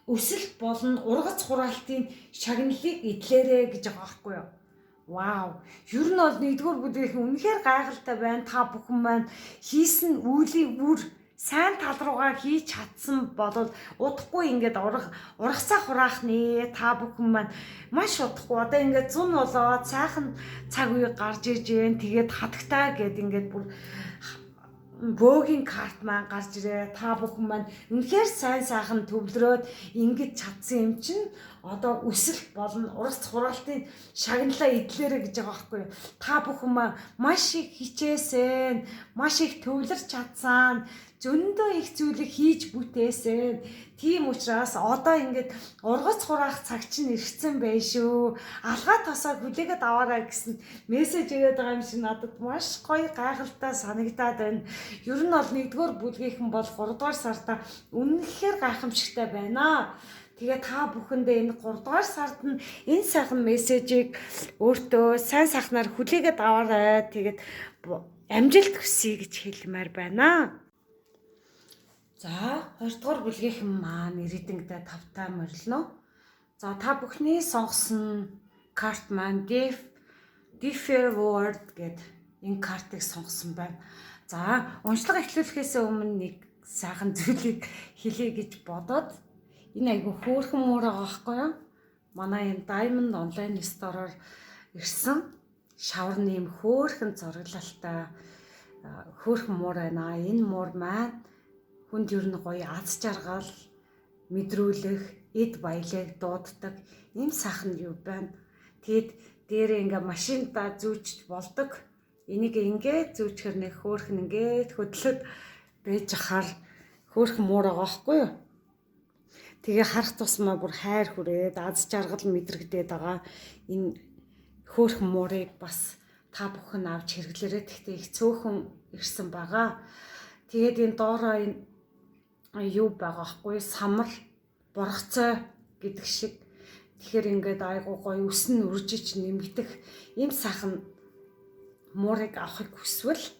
өсөлт болон ургац хураалтын шагналыг эдлээрэ гэж байгаа байхгүй юу? Вау. Ер нь бол 1-р бүлгийн үнэхээр гайхалтай байна. Та бүхэн маань хийсэн үеийн үр сайн тал руугаа хийж чадсан бол удахгүй ингээд ургасаа хураах нэ та бүхэн маань маш удахгүй одоо ингээд зун болоод сайхан цаг үе гарч иж гэн тэгээд хатагтаа гэд ингээд бүр бөөгийн карт маань гарч ирээ. Та бүхэн маань үнэхээр сайн сайхан төвлөрөөд ингэж чадсан юм чинь одоо өсөл болно. Ургац хураалтын шагналаа идлээрэ гэж байгаа байхгүй юу. Та бүхэн маань маш их хичээсэн, маш их төвлөрч чадсан, зөндөө их зүйлийг хийж бүтээсэн. Тийм учраас одоо ингээд ургац хураах цаг чинь ирсэн bay шүү. Алгаа тосоо хүлээгээд аваарай гэсэн мессеж ирээд байгаа юм шиг надад маш гоё гайхалтай санагдаад байна. Ер нь бол 1-р бүлгийнхэн бол 3-р сартаа үнэхээр гайхамшигтай байна. Тэгээ та бүхэндээ энэ 3-р сард нь энэ сайхан мессежийг өөртөө сайн сайхнаар хүлээгээд аваарай. Тэгээд амжилт хүсье гэж хэлмээр байна. За 2-р бүлгийнхэн маань reading-д тавтай морилно. За та бүхний сонгосон карт маань Differ Word гэдэг энэ картыг сонгосон байна. За уншлага эхлүүлэхээс өмнө нэг сайхан зүйлийг хэлье гэж бодоод энэ айгүй хөөрхөн муур байгаа байхгүй юу? Манай энэ Diamond Online Store-оор ирсэн шаварны юм хөөрхөн зураглалтай хөөрхөн муур байна. Энэ муур маань хүнд ер нь гоё аз жаргал мэдрүүлэх, эд баялаг дууддаг ийм сайхан юу байна. Тэгэд дээрээ ингээ машинтаа зүүж болдог. Энийг ингээ зүүчхэр нэг хөөрхөн ингээд хөдлөд байж ахаар хөөрхөн муур байгаа байхгүй юу? Тэгээ харах тусмаа бүр хайр хүрээд аз жаргал мэдрэгдээд байгаа энэ хөөрхөн муурыг бас та бүхэн авч хэрэглээрэй. Тэгтээ их цөөхөн ирсэн байгаа. Тэгээд энэ доороо энэ юу байгаа байхгүй самар боргоцой гэдэг шиг. Тэгэхээр ингээд айгуу гоё өснө үржиж нэмэгдэх ийм сайхан муурыг авахыг хүсвэл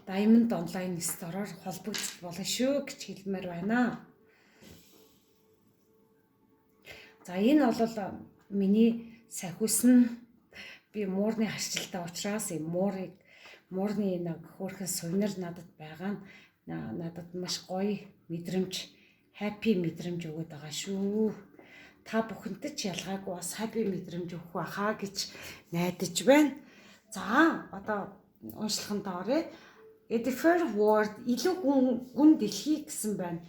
Diamond Online Store-оор холбогдож болно шүү гэж хэлмээр байна. За энэ бол миний сахиусан би муурны харчилтаа учраас энэ муурны нэг хөөрхөн сувнир надад байгаа нь надад маш гоё мэдрэмж, happy мэдрэмж өгöd байгаа шүү. Та бүхэнтэй ч ялгаагүй бас happy мэдрэмж өгөх байхаа гэж найдаж байна. За одоо уншлаханд оръё. Differ Word илүү гүн дэлхий гэсэн байна.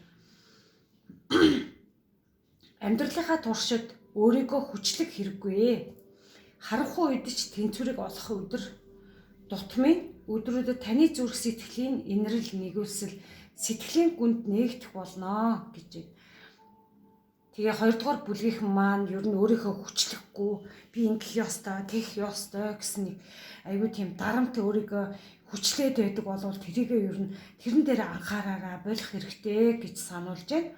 Амьдралынхаа туршид өөрийгөө хүчлэх хэрэггүй. Харанхуй үед ч тэнцвэрийг олох өдөр дутмын өдрүүдэд таны зүрх сэтгэлийн инрэл нэгүүлсэл сэтгэлийн гүнд нээгдэх болно гэж. Тэгээ 2-р бүлгийнхэн маань ер нь өөрийнхөө хүчлэхгүй би ингэх ёстой, тэгэх ёстой гэсэн нэг аюу тийм дарамт өөрийгөө хүчлээд байдаг болвол тэрийгээ ер нь тэрэн дээр анхаараараа болох хэрэгтэй гэж сануулж байна.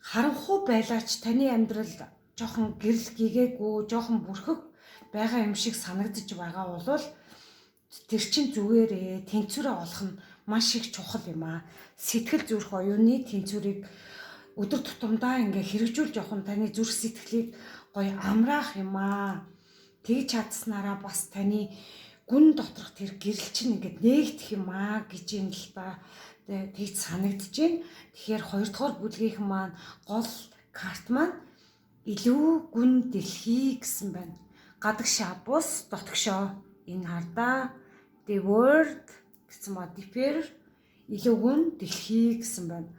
Харанхуй байлаач таны амьдрал жоохон гэрэл гэгээгүй, жоохон бүрхэг байгаа юм шиг санагдаж байгаа бол тэр чин зүгээрээ тэнцвэрээ олох нь маш их чухал юм аа. Сэтгэл зүрх оюуны тэнцвэрийг өдөр тутамдаа ингээ хэрэгжүүлж явах нь таны зүрх сэтгэлийг гоё амраах юм аа. Тэгж чадсанараа бас таны гүн доторх тэр гэрэл чинь ингээд нээгдэх юм аа гэж юм л та. Тэгж санагдаж байна. Тэгэхээр 2-р бүлгийнхэн маань гол карт маань илүү гүн дэлхий гэсэн байна. Гадагшаа бус дотгошоо энэ хардаа the word гэсэн маа differ илүү гүн дэлхий гэсэн байна.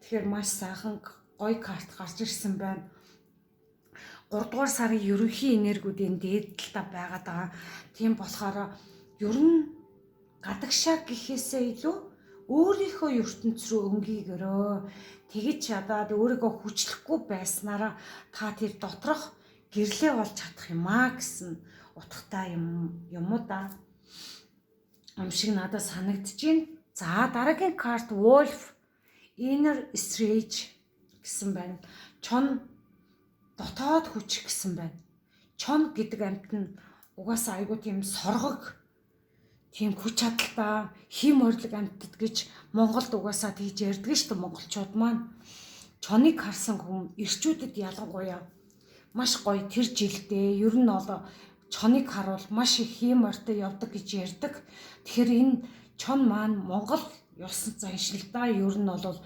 Тэгэхээр маш сайхан гоё карт гарч ирсэн байна. 3-р сарын ерөнхий энергиудын дээдлэлтэй байгаад байгаа. Тийм болохоор ер нь гадагшаа гэхээсээ илүү өөрийнхөө ертөнц рүү өнгийгөрөө тэгж чадаад өөрийгөө хүчлэхгүй байснараа та тэр доторх гэрлээ болж чадах юм аа гэсэн утгатай юм уу да. Юм шиг надад санагдаж байна. За дараагийн карт Wolf Inner Stretch гэсэн байна. Чон дотоод хүч гэсэн байна. Чон гэдэг амьт нь угаасаа айгуу тийм соргог тийм хүч чадалтай хим орлог амьтад гэж Монголд угаасаа тэгж ярьдаг шүү дээ монголчууд маань. Чоныг харсан хүн эрчүүдэд ялангуяа маш гоё тэр жилдээ ер нь бол чоныг харуул маш их хим ортой явдаг гэж ярьдаг. Тэгэхээр энэ чон маань Монгол ёсон заншил да. Ер нь бол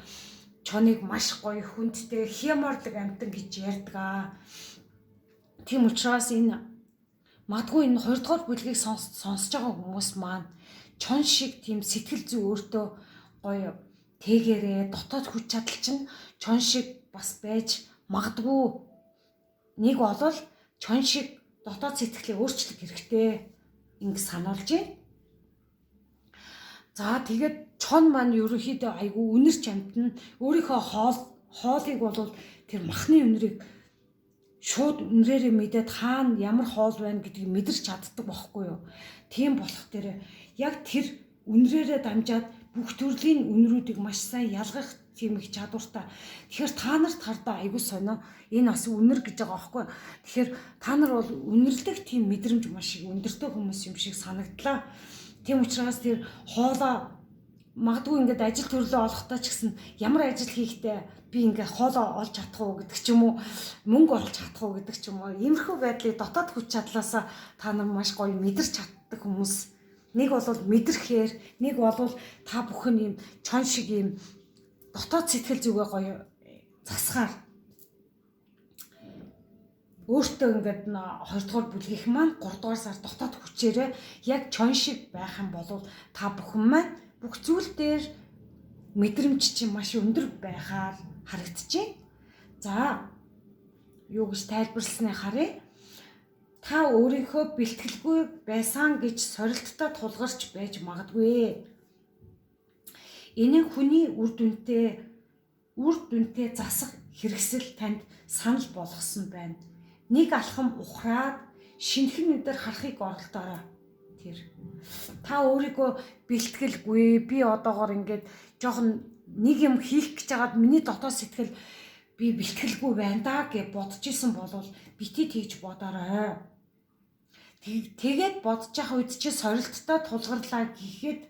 чоныг маш гоё хүндтэй хямарлаг амтан гэж ярьдаг. Тийм учраас энэ магадгүй энэ 2 дугаар бүлгийг сонсож байгаа хүмүүс маань чон шиг тийм сэтгэл зүй өөртөө гоё тээгээрээ дотоод хүч чадал чинь чон шиг бас байж магадгүй. Нэг болол чон шиг дотоод сэтгэлээ өөрчлөх хэрэгтэй ингэ сануулж байна. За тэгээд чон маань ерөнхийдөө айгүй үнэрч амтна. Өөрийнхөө хоолыг бол тэр махны үнэрийг шууд үнрээрээ мэдээд хаана ямар хоол байна гэдгийг мэдэрч чаддаг байхгүй юу. Тийм болох дээр яг тэр үнрээрээ дамжаад бүх төрлийн үнрүүдийг маш сайн ялгах тийм их чадвартай. Тэгэхээр та нарт хардаа айгүй сонио энэ бас үнэр гэж байгаа байхгүй. Тэгэхээр та нар бол үнэрлэх тийм мэдрэмж маш их өндөртэй хүмүүс юм шиг санагдлаа. Тийм учраас тэр хоолоо магадгүй ингээд ажил төрлөө олохдоо ч гэсэн ямар ажил хийхдээ би ингээд хоолоо олж чадах уу гэдэг ч юм уу, мөнгө олж чадах уу гэдэг ч юм уу. Иймэрхүү байдлыг дотоод хүч чадлаасаа та нар маш гоё мэдэрч чаддаг хүмүүс. Нэг бол мэдрэхээр, нэг бол та бүхэн юм чон шиг юм дотоод сэтгэл зүгээ гоё засгаар өөртөө ингээд 2 дугаар бүлгийнх маань 3 дугаар сар дотоод хүчээрээ яг чон шиг байх юм бол та бүхэн маань бүх зүйл дээр мэдрэмж чинь маш өндөр байхаар харагдчихэв. За юу гэж тайлбарласныг харъя. Та өөрийнхөө бэлтгэлгүй байсан гэж сорилттой тулгарч байж магадгүй. Энэ хүний үр дүнтэй засах хэрэгсэл танд санал болгосон байна. Нэг алхам ухраад шинэхэн өдөр харахыг оролдоорой. Тэр та өөрийгөө бэлтгэлгүй би одоогоор ингээд жоохон нэг юм хийх гэж хагаад миний дотоод сэтгэл би бэлтгэлгүй байна да гэж бодож исэн бол бити тэгж бодоорой. Тэгээд бодож явах үед чи сорилттой тулгарлаа гэхэд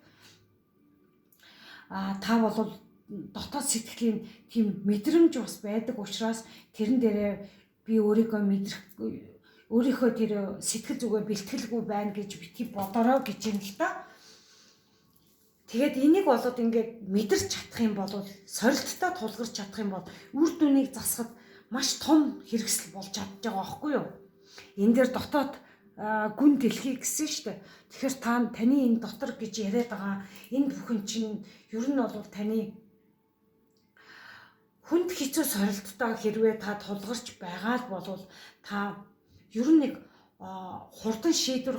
та бол дотоод сэтгэлийн тийм мэдрэмж бас байдаг учраас тэрэн дээрээ би өөрийгөө мэдрэхгүй өөрийнхөө тэр сэтгэл зүгээ бэлтгэлгүй байна гэж бити бодороо гэж юм л та. Тэгээд энийг болоод ингээд мэдэрч чадах юм бол сорилттой тулгарч чадах юм бол үр дүнийг засахад маш том хэрэгсэл болж чадж байгаа байхгүй юу? Энэ дээр дотоод гүн дэлхий гэсэн шүү дээ. Тэгэхээр таны энэ дотор гэж яриад байгаа энэ бүхэн чинь ер нь бол таны хүнд хэцүү сорилттой хэрвээ та тулгарч байгаа л бол та ер нь нэг хурдан шийдвэр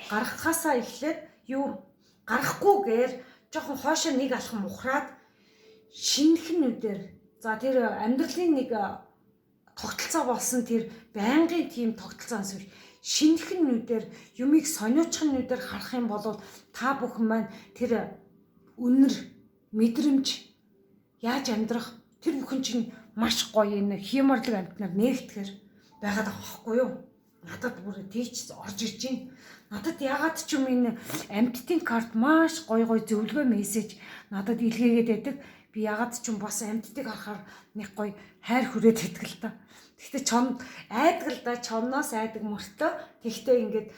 гаргахаасаа эхлээд юу гарахгүйгээр жоохон хоошоо нэг алхам ухраад шинэхэн үдээр за тэр амьдралын нэг тогтолцоо болсон тэр байнгын тийм тогтолцоос шинэхэн үдээр юмыг сониуцхан үдээр харах юм бол та бүхэн маань тэр үнэр мэдрэмж яаж амьдрах тэр бүхэн чинь маш гоё энэ хямрлаг амьтнаар нэгтгэхэр байгаад байгаа байхгүй юу? Надад бүр тийч орж ирж байна. Надад ягаад ч юм энэ амьтдын карт маш гоё зөвлөгөө мессеж надад илгээгээд байдаг. Би ягаад ч юм бас амьтдыг харахаар нэг гоё хайр хүрээд байдаг л та. Гэхдээ чон айдаг л да, чонноос айдаг мөртөө. Тэгвэл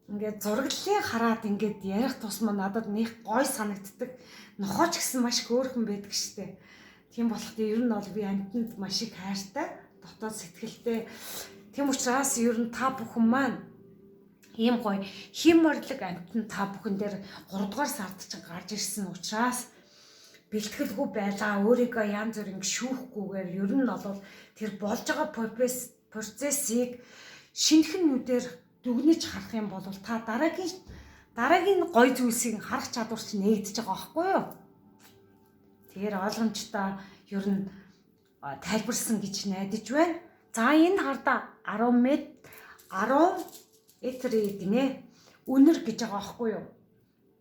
ингээд зураглалыг хараад ингээд ярих тусмаа надад нэг гой санагддаг. Нохооч гэсэн маш хөөрхөн байдаг штэ. Тийм болохгүй ер нь бол би амьтанд маш их хайртай, дотоод сэтгэлтэй. Тийм учраас ер нь та бүхэн маань ийм гоё хямрлаг амьтан та бүхэн дээр 3 дугаар сард чинь гарч ирсэн учраас бэлтгэлгүй байлаа. Өөрийгөө янз бүр ингэ шүүхгүйгээр ер нь бол тэр болж байгаа процессыг шинэхэн нүдээр дүгнэж харах юм бол та дараагийн гоё зүйлсийг харах чадвар чинь нэгдэж байгаа байхгүй юу? Тэгэхээр ойлгомжтой ер нь тайлбарсан гэж найдаж байна. За энэ хардаа 10 этр гинэ үнэр гэж байгаа байхгүй юу?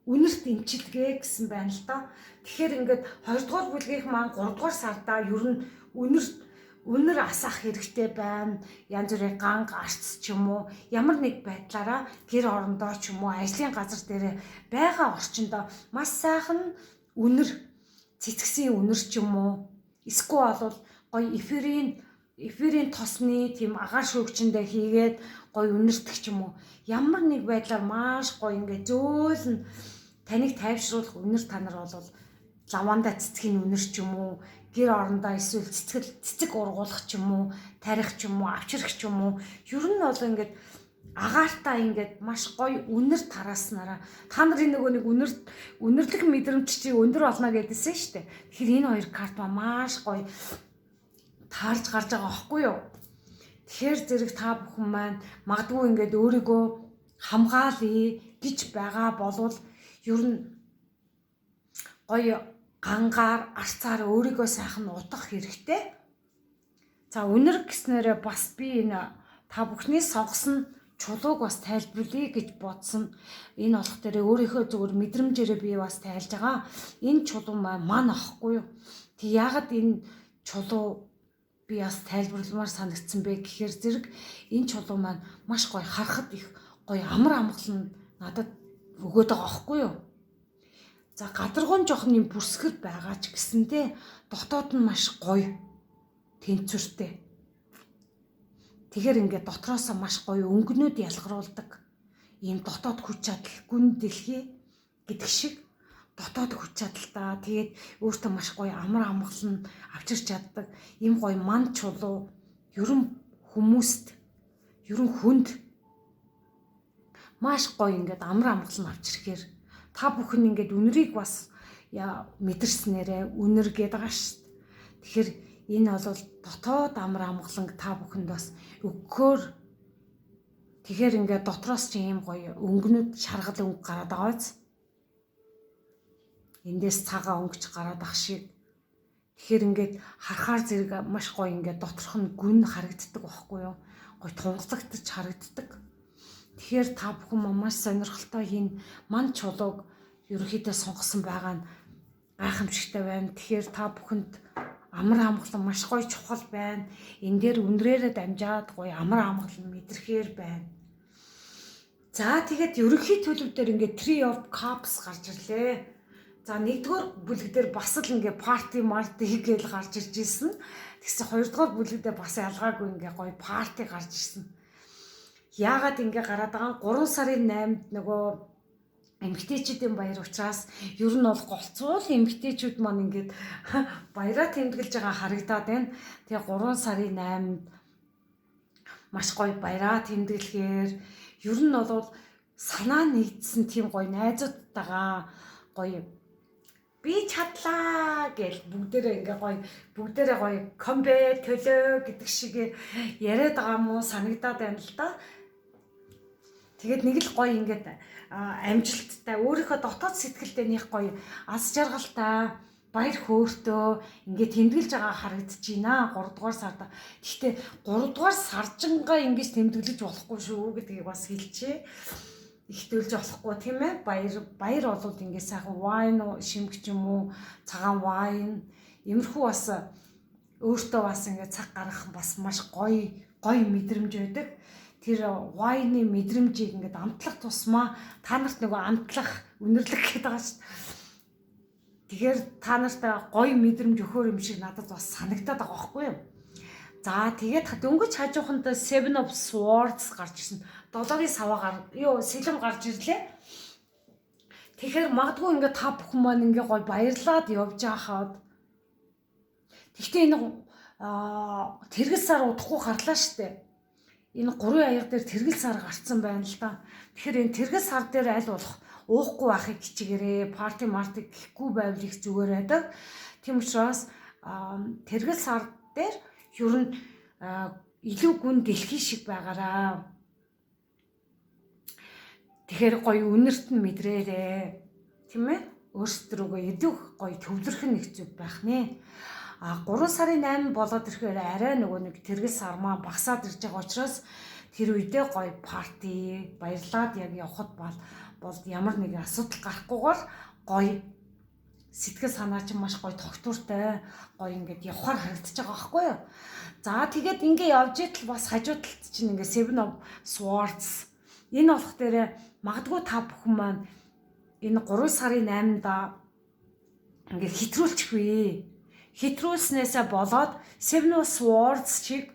Үнэрт эмчилгээ гэсэн байна л да. Тэгэхээр ингээд 2 дугаар бүлгийнх маань 3 дугаар сардаа ер нь үнэр асах хэрэгтэй байна. Янз бүрийн ганг, арц ч юм уу, ямар нэг байдлаараа гэр орондоо ч юм уу, ажлын газар дээр байгаа орчиндөө маш сайхан үнэр цэцгсийн үнэр ч юм уу, эсвэл бол гоё эфирийн эфирийн тосны тийм агаар шүүгчэндээ хийгээд гоё үнэртэх ч юм уу. Ямар нэг байдлаар маш гоё ингээд зөөлн таныг тайвшруулах үнэр танар бол лаванда цэцгийн үнэр ч юм уу, гэр орондоо эсвэл цэцэг ургуулах ч юм уу, тарих ч юм уу, авчрах ч юм уу. Ер нь бол ингээд агаартай ингээд маш гоё үнэр тарааснараа та нарын нөгөө нэг үнэрлэх мэдрэмж чи өндөр болно гэдээсэн шүү дээ. Тэгэхээр энэ хоёр карт маш гоё таарж гарч байгаа байхгүй юу? Тэгэхээр зэрэг та бүхэн маань магадгүй ингээд өөрийгөө хамгаалъя гэж байгаа болвол ер нь гоё гангаар арцаар өөрийгөө сайхан утгах хэрэгтэй. За үнэр гэснээрээ бас би энэ та бүхний сонгосон чулууг бас тайлбарлая гэж бодсон. Энэ болох дээр өөрийнхөө зүгээр мэдрэмжээрээ би бас тайлж байгаа. Энэ чулуу маань ахгүй юу? Тэг яагаад энэ чулуу би бас тайлбарламаар санагдсан бэ гэхээр зэрэг энэ чулуу маань маш гоё харахад их гоё амар амгалан надад өгөөд байгаа байхгүй юу? За гадаргуун жоохон юм бүрсгэр байгаа ч гэсэндээ дотоод нь маш гоё тэнцвэртэй. Тэгэхээр ингээд дотроосоо маш гоё өнгөнүүд ялгаруулдаг. Ийм дотоод хүч чадал, гүн дэлхий гэдэг шиг дотоод хүч чадалтай. Тэгээд өөртөө маш гоё амар амгалан авчирч чаддаг. Ийм гоё ман чулуу ерөн хүмүүст, ерөн хүнд маш гоё ингээд амар амгалан авчирхээр та бүхэн ингээд үнэрийг бас мэдэрснээрээ үнэр гээд байгаа шүү дээ. Тэгэхээр энэ бол дотоод амар амгаланг та бүхэнд бас өгөхөөр тэгэхээр ингээд дотроос чи ийм гоё өнгөнүүд шаргал өнгө гараад байгаа биз? Эндээс цагаа өнгөч гараад ах шиг. Тэгэхээр ингээд харахаар зэрэг маш гоё ингээд доторх нь гүн харагддаг байхгүй юу? Гоё тунгалагдчих харагддаг. Тэгэхээр та бүхэн маш сонирхолтой энэ ман чулууг ерөөхдөө сонгосон байгаа нь гайхамшигтай байна. Тэгэхээр та бүхэнд амар амгалан маш гоё чухал байна. Энэ дээр үнрээрээ дамжаад гоё амар амгалан мэдрэхээр байна. За тэгээд ерөнхий төлөв дээр ингээд Three of Cups гарч ирлээ. За нэгдүгээр бүлэг дээр бас л ингээд парти гээл гарч ирж ирсэн. Тэгсэн хоёрдугаар бүлэг дээр бас ялгаагүй ингээд гоё парти гарч ирсэн. Яагаад ингэ гараад байгаа 3 сарын 8-нд нөгөө эмэгтэйчүүдийн баяр учраас ер нь бол голцуул эмэгтэйчүүд маань ингээд баяраа тэмдэглэж байгаа харагдаад байна. Тэгээ 3 сарын 8-нд маш гоё баяраа тэмдэглэхээр ер нь бол санаа нэгдсэн тийм гоё найзуудтайгаа гоё би чадлаа гэл бүгдээрээ ингээ гоё бүгдээрээ гоё комбэ төлөө гэдэг шиг яриад байгаа мó санагдаад байна л да. Тэгээд нэг л гоё ингээд амжилттай өөрийнхөө дотоод сэтгэлдээ нэг гоё аз жаргалтай баяр хөөртөө ингээд тэмдэглэж байгаа харагдаж байна 3 дугаар сард. Гэхдээ 3 дугаар саржингаа ингэж тэмдэглэж болохгүй шүү гэдгийг бас хэлчихье. Их төлж болохгүй тийм ээ. Баяр болвол ингээд сайхан вайн шимгч юм уу, цагаан вайн иймэрхүү бас өөртөө бас ингээд цаг гаргах бас маш гоё мэдрэмж байдаг. Тэр вайны мэдрэмжийг ингээд амтлах тусмаа та нарт нөгөө амтлах, үнэрлэх гэдэг байгаа шүү. Тэгэхээр та нарт гоё мэдрэмж өгөхөр юм шиг надад бас санагдаад байгаа байхгүй юу? За тэгээд дөнгөж хажууханд Seven of Swords гарч ирсэн. 7-гийн саваа сэлэм гарч ирлээ. Тэгэхээр магадгүй ингээд та бүхэн маань ингээ гоё баярлаад явж байхад. Гэхдээ энэ тэргэл сар удахгүй гарлаа штэ. Энэ 3 аяга дээр тэргэл сар гарцсан байна л да. Тэгэхээр энэ тэргэл сар дээр аль болох уухгүй байхыг хичээгээрээ, парти гэхгүй байвал их зүгээр байдаг. Тийм учраас тэргэл сар дээр ер нь илүү гүн дэлхий шиг байгаараа. Тэгэхээр гоё үнэрт нь мэдрээрээ. Тийм ээ? Өөрсдөрөөгөө идэх гоё төвлөрөх нь их зүг байх нэ. 3 сарын 8 болоод ирэхээр арай нөгөө нэг тэргэл сар маань багасаад ирж байгаа учраас тэр үедээ гоё парти баярлаад яг явхад бол ямар нэгэн асуудал гарахгүйгээр гоё сэтгэл санаа чинь маш гоё тогтвортой гоё ингээд явхаар харагдаж байгаа байхгүй юу. За тэгээд ингээ явж итэл бас хажуу талд чинь ингээ Seven of Swords энэ болох дээр магадгүй та бүхэн маань энэ 3 сарын 8-да ингээ хэтрүүлчихвээ. хэтрүүлснээсээ болоод Seven of Swords шиг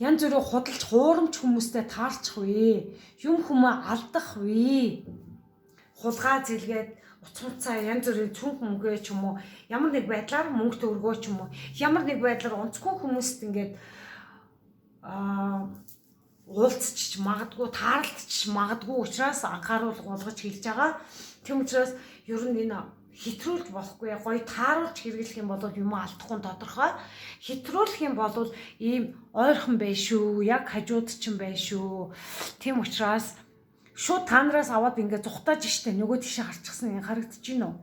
янз бүрийн худалч хуурамч хүмүүстэй таарчих вэ. Юм хүмүүс алдах вэ. Хулгай зэлгээд уцмцаа янз бүрийн цүнх мөнгөө ч юм уу ямар нэг байдлаар мөнгө төгрөгөө ч юм уу ямар нэг байдлаар онцгүй хүмүүст ингээд уулзчих магадгүй таарлчих магадгүй учраас анхааруулга болгож хэлж байгаа. Тэм учраас ер нь энэ хэтрүүлж болохгүй гоё тааруулж хэрэглэх юм бол юм алдахгүй тодорхой. Хэтрүүлэх юм бол ийм ойрхон bay шүү. Яг хажууд чинь bay шүү. Тэм учраас шууд та нараас аваад ингээд зүхтааж штэ нөгөө тийшээ харчихсан харагдаж байна уу?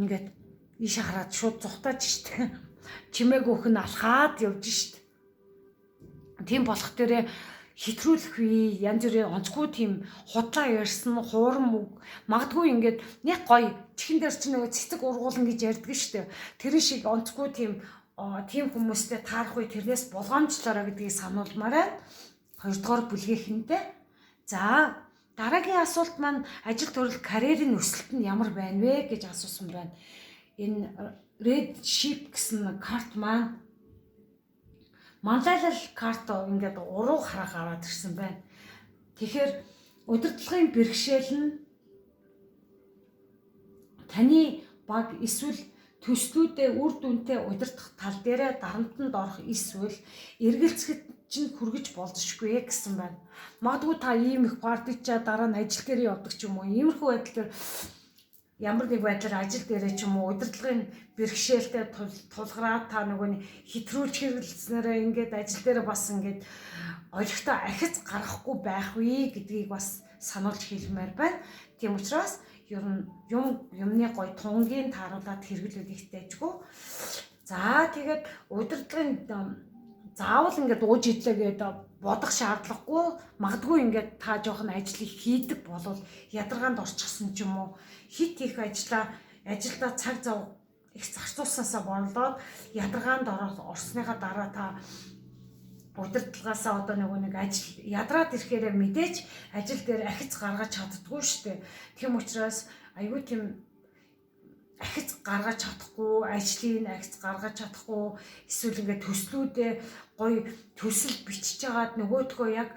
Ингээд ийшээ хараад шууд зүхтааж штэ. Чимээг өөх нь алхаад явж штэ. Тийм болох дээрээ хэтрүүлэх вэ янз бүрийн онцгүй тийм худлаа ярьсан хуурам үг магадгүй ингээд нэг гоё чихэн дээр чинь нөгөө цэцэг ургуулна гэж ярьдаг штэ. Тэр шиг онцгүй тийм хүмүүстэй таарах үе тэрнээс болгоомжлоорой гэдгийг сануулмаар байна. Хоёрдугаар бүлгийнхэнтэй. За дараагийн асуулт маань ажил төрөл карьерийн өсөлт нь ямар байна вэ гэж асуусан байна. Энэ Red Ship гэсэн карт маань манлайлал карт ингээд уруу хараа гараад ирсэн байна. Тэгэхээр удирдлагын бэрхшээл нь таны баг эсвэл төслүүдээ үр дүнтэй удирдах тал дээрээ дарамтанд орох эсвэл эргэлзэхэд чинь хүргэж болзошгүй гэсэн байна. Магадгүй та ийм их партичаа дараа нь ажил дээр явдаг ч юм уу. Иймэрхүү байдлаар ямар нэг байдлаар ажил дээрээ ч юм уу удирдлагын бэрхшээлтэй тулгараад та нөгөө хэтрүүлж хэрэглэснээрээ ингээд ажил дээр бас ингээд олигтой ахиц гаргахгүй байх вэ гэдгийг бас сануулж хэлмээр байна. Тийм учраас ер нь юмны гой тунгийн тааруулаад хэрэглүүл ихтэй ажгүй. За тэгээд удирдлагын заавал ингээд ууж идлээ гэдэг бодох шаардлагагүй. Магадгүй ингээд та жоохон ажлыг хийдэг болвол ядаргаанд орчихсон ч юм уу хит их ажилдаа цаг зав их зарцуулсанасаа болоод ядаргаанд орсныхаа дараа та удирдлагаасаа одоо нэг ажил ядраад ирэхээр мэдээж ажил дээр ахиц гаргаж чаддгүй шүү дээ. Тийм учраас айгүй тийм ахиц гаргаж чадахгүй, ажлын ахиц гаргаж чадахгүй, эсвэл ингээд төслүүдээ гоё төсөл бичиж агаад нөгөөдгөө яг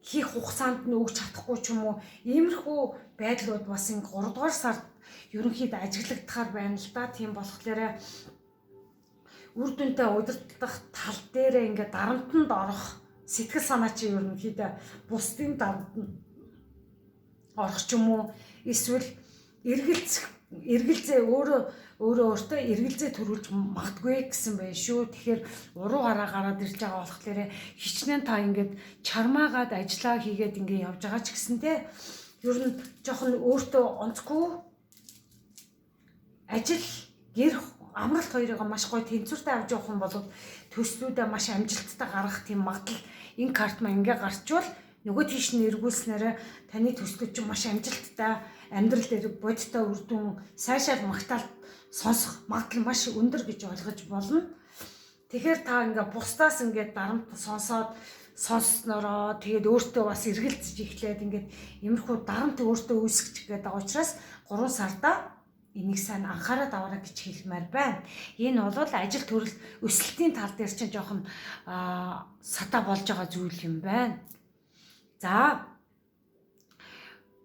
хийх хугацаанд нь өгч чадахгүй ч юм уу. Иймэрхүү байдлууд бас ингээд 3 дугаар сард ерөнхийдөө ажиглагдахаар байна л да. Тийм болохоор үр дүнтэй удирдах тал дээр ингээд дарамтанд орох сэтгэл санаа чи ерөнхийдөө бусдын дарамтанд орох ч юм уу. Эсвэл эргэлзээ өөртөө эргэлзээ төрүүлж магадгүй гэсэн байх шүү. Тэгэхээр уруу гараа гараад ирж байгаа болохоор хичнээн та ингээд чармаагаад ажиллаа хийгээд ингээд явж байгаа ч гэсэнтэй ер нь жоохон өөртөө онцгүй ажил гэр амралт хоёрыг маш гоё тэнцвэртэй авч явах юм бол төслүүдээ маш амжилттай гаргах тийм магадлал энэ карт маань ингээд гарчвал нөгөө тийш нь эргүүлснээр таны төслүүд чинь маш амжилттай амьдрал дээр бодиттой үр дүн сайшаал магтаал сонсох магадлал маш өндөр гэж ойлгож болно. Тэгэхээр та ингээ бусдаас ингээ дарамт сонсснороо тэгээд өөртөө бас эргэлзэж эхлээд ингээд иймэрхүү дарамт өөртөө үүсгэж гээд байгаа учраас 3 сарда энийг сайн анхаарал аваарай гэж хэлмээр байна. Энэ бол ажил төрөл өсөлтийн тал дээр чинь жоохон сатаа болж байгаа зүйл юм байна. За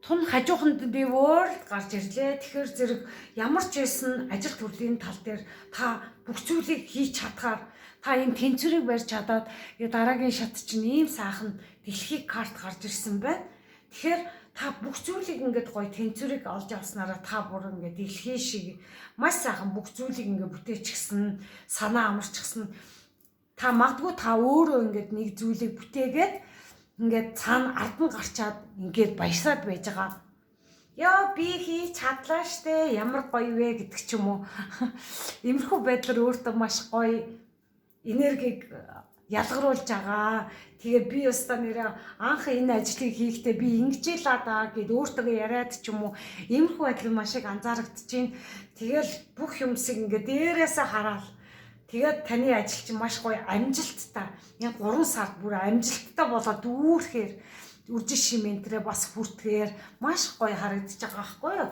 тун хажууханд би world гарч ирлээ. Тэгэхээр зэрэг ямар ч байсан ажил төрлийн тал дээр та бүх зүйлийг хийж чадхаар та энэ тэнцвэрийг барьж чадаад дараагийн шат чинь ийм сайхан дэлхийг карт гарч ирсэн байна. Тэгэхээр та бүх зүйлийг ингээд гоё тэнцвэрийг олж авснараа та бүр ингээд дэлхий шиг маш сайхан бүх зүйлийг ингээд бүтээчихсэн, санаа амарчихсан. Та магадгүй та өөрөө ингээд нэг зүйлийг бүтээгээд ингээд цаана ард нь гарчаад ингээд баясаад байж байгаа. Яа би хийж чадлаа штэ ямар гоё вэ гэдэг ч юм уу. Иймэрхүү байдлаар өөртөө маш гоё энергийг ялгаруулж байгаа. Тэгээ би өстө нэрээ анх энэ ажлыг хийхдээ би ингэж лаа даа гэд өөртөө яриад ч юм уу. Иймэрхүү байдлаар маш их анзаарэгдэж байна. Тэгэл бүх юмсыг ингээд дээрээсээ хараад тэгээд таны ажил чинь маш гоё амжилттай. Яг 3 сард бүр амжилттай болоод дүүрхээр үржин шимэнтрээ бас хүртгээр маш гоё харагдаж байгаа байхгүй юу?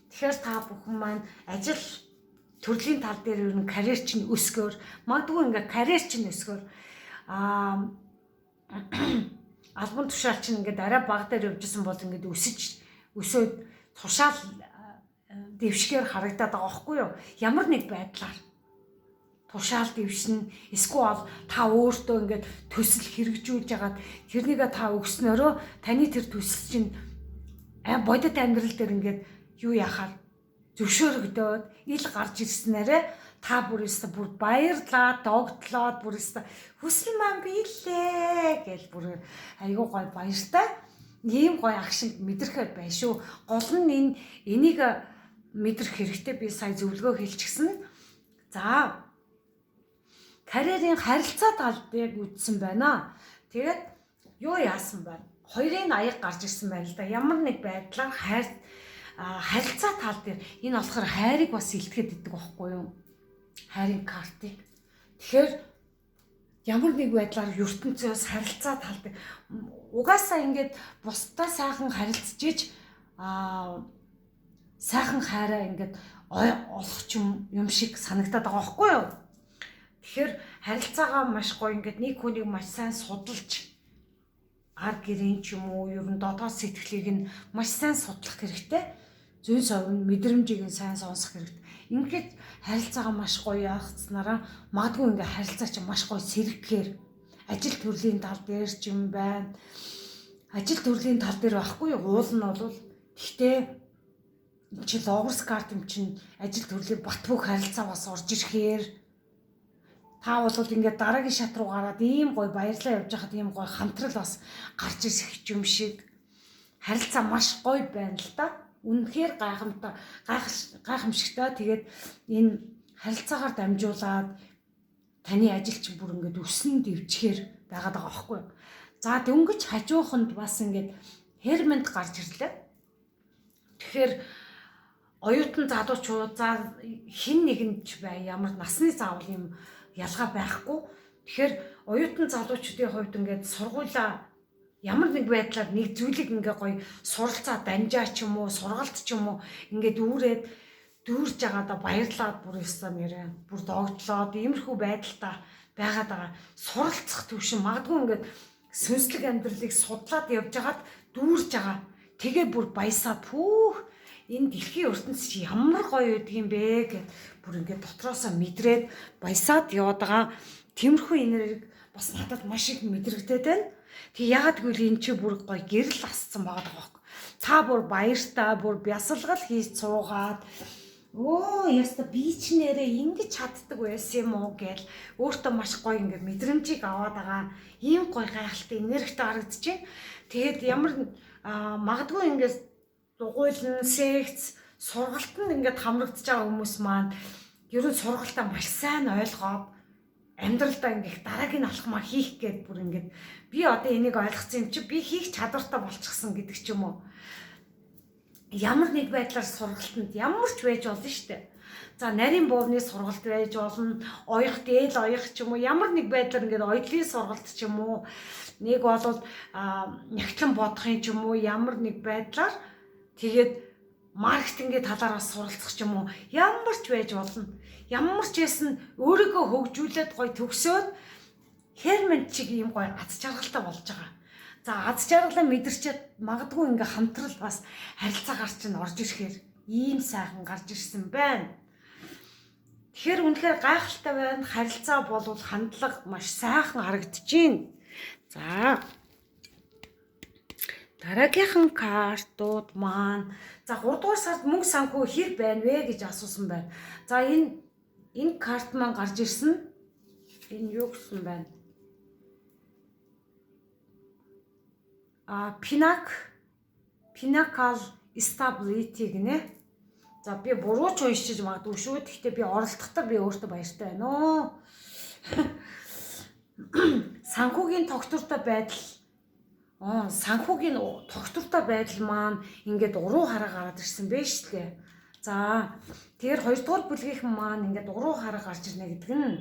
Тэгэхээр та бүхэн маань ажил төрлийн тал дээр ер нь карьер чинь өсгөөр магадгүй ингээ карьер чинь өсгөөр албан тушаал чинь ингээд арай бага дээр явжсэн бол ингээд өсөөд тушаал дэвшгээр харагдаад байгаа байхгүй юу? Ямар нэг байдлаар тушаал дэвшин эсвэл та өөртөө ингээд төсөл хэрэгжүүлж ягаад тэрнийг та өгснөөрөө таны тэр төсөл чинь бодит амьдрал дээр ингээд юу яхаар зөвшөөрөгдөөд ил гарч ирснээрээ та бүр баярлаад догтлоод бүр хүсэл маань биелээ гэж бүр айгүй гой баяртай ийм гой агшинг мэдрэхэд байна шүү. Гол нь энийг мэдрэх хэрэгтэй. Би сая зөвлөгөө хэлчихсэн. За карьерийн харилцаа талыг үзсэн байна. Тэгээд юу яасан байна? Хоёрын аяг гарч ирсэн байна л да. Ямар нэг байдлаар харилцаа тал дээр энэ болохоор хайрыг бас илтгэхэд иддэг байхгүй юу? Хайрын картыг. Тэгэхээр ямар нэг байдлаар ертөнцөөс харилцаа тал дээр угаасаа ингээд бусдаа сайхан харилцаж иж сайхан хайраа ингээд олох юм шиг санагдаад байгаа байхгүй юу? Тэгэхээр харилцаагаа маш гоё ингээд нэг хүнийг маш сайн судалж ар гэрийн ч юм уу ер нь дотоод сэтгэлийг нь маш сайн судлах хэрэгтэй. Зүйн совин мэдрэмжийг нь сайн сонсох хэрэгтэй. Ингээд харилцаагаа маш гоё яахцнараа магадгүй ингээд харилцаа чинь маш гоё сэргэхээр ажил төрлийн тал дээр ч юм байна. Ажил төрлийн тал дээр байхгүй юу? Уул нь бол гэхдээ энэ чи логос карт юм чинь ажил төрлийн бат бөх харилцаа бас орж ирэхээр та бол ингээд дараагийн шат руу гараад ийм гоё баярлаа явж хахад ийм гоё хамтрал бас гарч ирэх юм шиг харилцаа маш гоё байна л да. Үнэхээр гайхамшигтай. Тэгээд энэ харилцаагаар дамжуулаад таны ажил чинь бүр ингээд өснө дэвчгээр байгаад байгаа байхгүй. За дөнгөж хажууханд бас ингээд хермент гарч ирлээ. Тэгэхээр оюутан залуучууд за хин нэгэнд ч бай ямар насны заавал юм ялгаа байхгүй. Тэгэхээр оюутан залуучуудын хувьд ингээд сургуулаа ямар нэг байдлаар нэг зүйлийг ингээ гоё суралцаа данжаа ч юм уу сургалт ч юм уу ингээд үүрээд дүүрж байгаадаа баярлаад бүр ёстой нэрээ бүр догтлоод иймэрхүү байдалтай байгаад байгаа. Суралцах төвшин магадгүй ингээд сүнслэг амьдралыг судлаад явж байгаад дүүрж байгаа. Тэгээ бүр баясаад пүүх энэ дэлхийн ертөнц чи ямар гоё үдэг юм бэ гэд бүр ингээд дотроосоо мэдрээд баясаад яваад байгаа. Тиймэрхүү энерги бас надад маш их мэдрэгдээд байна. Тэг яагаад гэвэл энэ чи бүр гоё гэрэл асцсан байгаа байхгүй. Та бүр баяртай бүр бясалгал хийж цуугаад яста би ч нэрээ ингэж чаддаг байсан юм уу гэл өөртөө маш гоё ингээд мэдрэмжийг аваад байгаа. Ийм гоё гайхалтай энергитэй харагдаж байна. Тэгээд ямар магадгүй ингээд дугуйлан секц сургалтанд ингээд хамрагдаж байгаа хүмүүс маань ер нь сургалтаа маш сайн ойлгоод амьдралдаа ингээд дараагийн алхмаа хийх гээд бүр ингээд би одоо энийг ойлгоцсон юм чи би хийх чадвартай болчихсон гэдэг ч юм уу. Ямар нэг байдлаар сургалтанд ямар ч байж болно шүү дээ. За нарийн буувны сургалт байж болно, оёх дээл оёх ч юм уу ямар нэг байдлаар ингээд оёдлын сургалт ч юм уу нэг бол нягтлан бодохын ч юм уу ямар нэг байдлаар тэгээд маркетингийн талаар бас суралцах ч юм уу ямар ч байж болно. Ямар ч байсан өөрийгөө хөгжүүлээд гоё төгсөөд хермент чиг ийм гоё аз жаргалтай болж байгаа. За аз жаргалаа мэдэрчээд магадгүй ингээ хамтрал бас харилцаагаар чинь орж ирэхээр ийм сайхан гарч ирсэн байна. Тэгэхээр үнэхээр гайхалтай байна. Харилцаа болвол хандлага маш сайхан харагдаж байна. За дараагийнхан картууд маань за 3 дугаар сард мөнгө санхүү хэр байна вэ гэж асуусан байна. За энэ карт маань гарч ирсэн. Энэ юу гэсэн байна? Pinnacle Stability гинэ. За би буруу ч уншиж магадгүй шүү. Гэхдээ би оролдохдоо би өөртөө баяртай байна оо. Санхүүгийн тогтвортой байдал. Санхүүгийн тогтвортой байдал маань ингээд уруу хараа гараад ирсэн бэ шүү дээ. За тэгэхээр 2 дугаар бүлгийнхэн маань ингээд уруу хараа гарч ирнэ гэдэг нь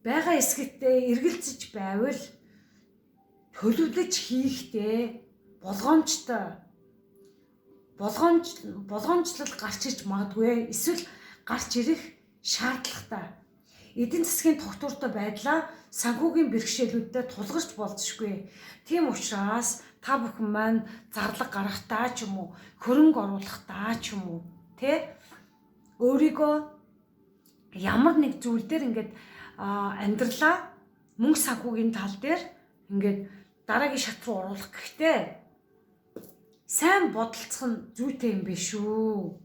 байгаа эсгэлтэй эргэлзэж байвал төлөвлөж хийхдээ болгоомжтой болгоомжлол гарч ирж магадгүй эсвэл гарч ирэх шаардлагатай. Эдийн засгийн тогтвортой байдлаа санхүүгийн бэрхшээлүүдэд тулгарч болзошгүй. Тийм учраас та бүхэн маань зарлаг гаргахтаа ч юм уу, хөрөнгө оруулахтаа ч юм уу, өөрийгөө ямар нэг зүйл дээр ингээд амьдралаа мөнгө санхүүгийн тал дээр ингээд дараагийн шат руу оруулах гэхдээ сайн бодолцох нь зүйтэй юм биш үү?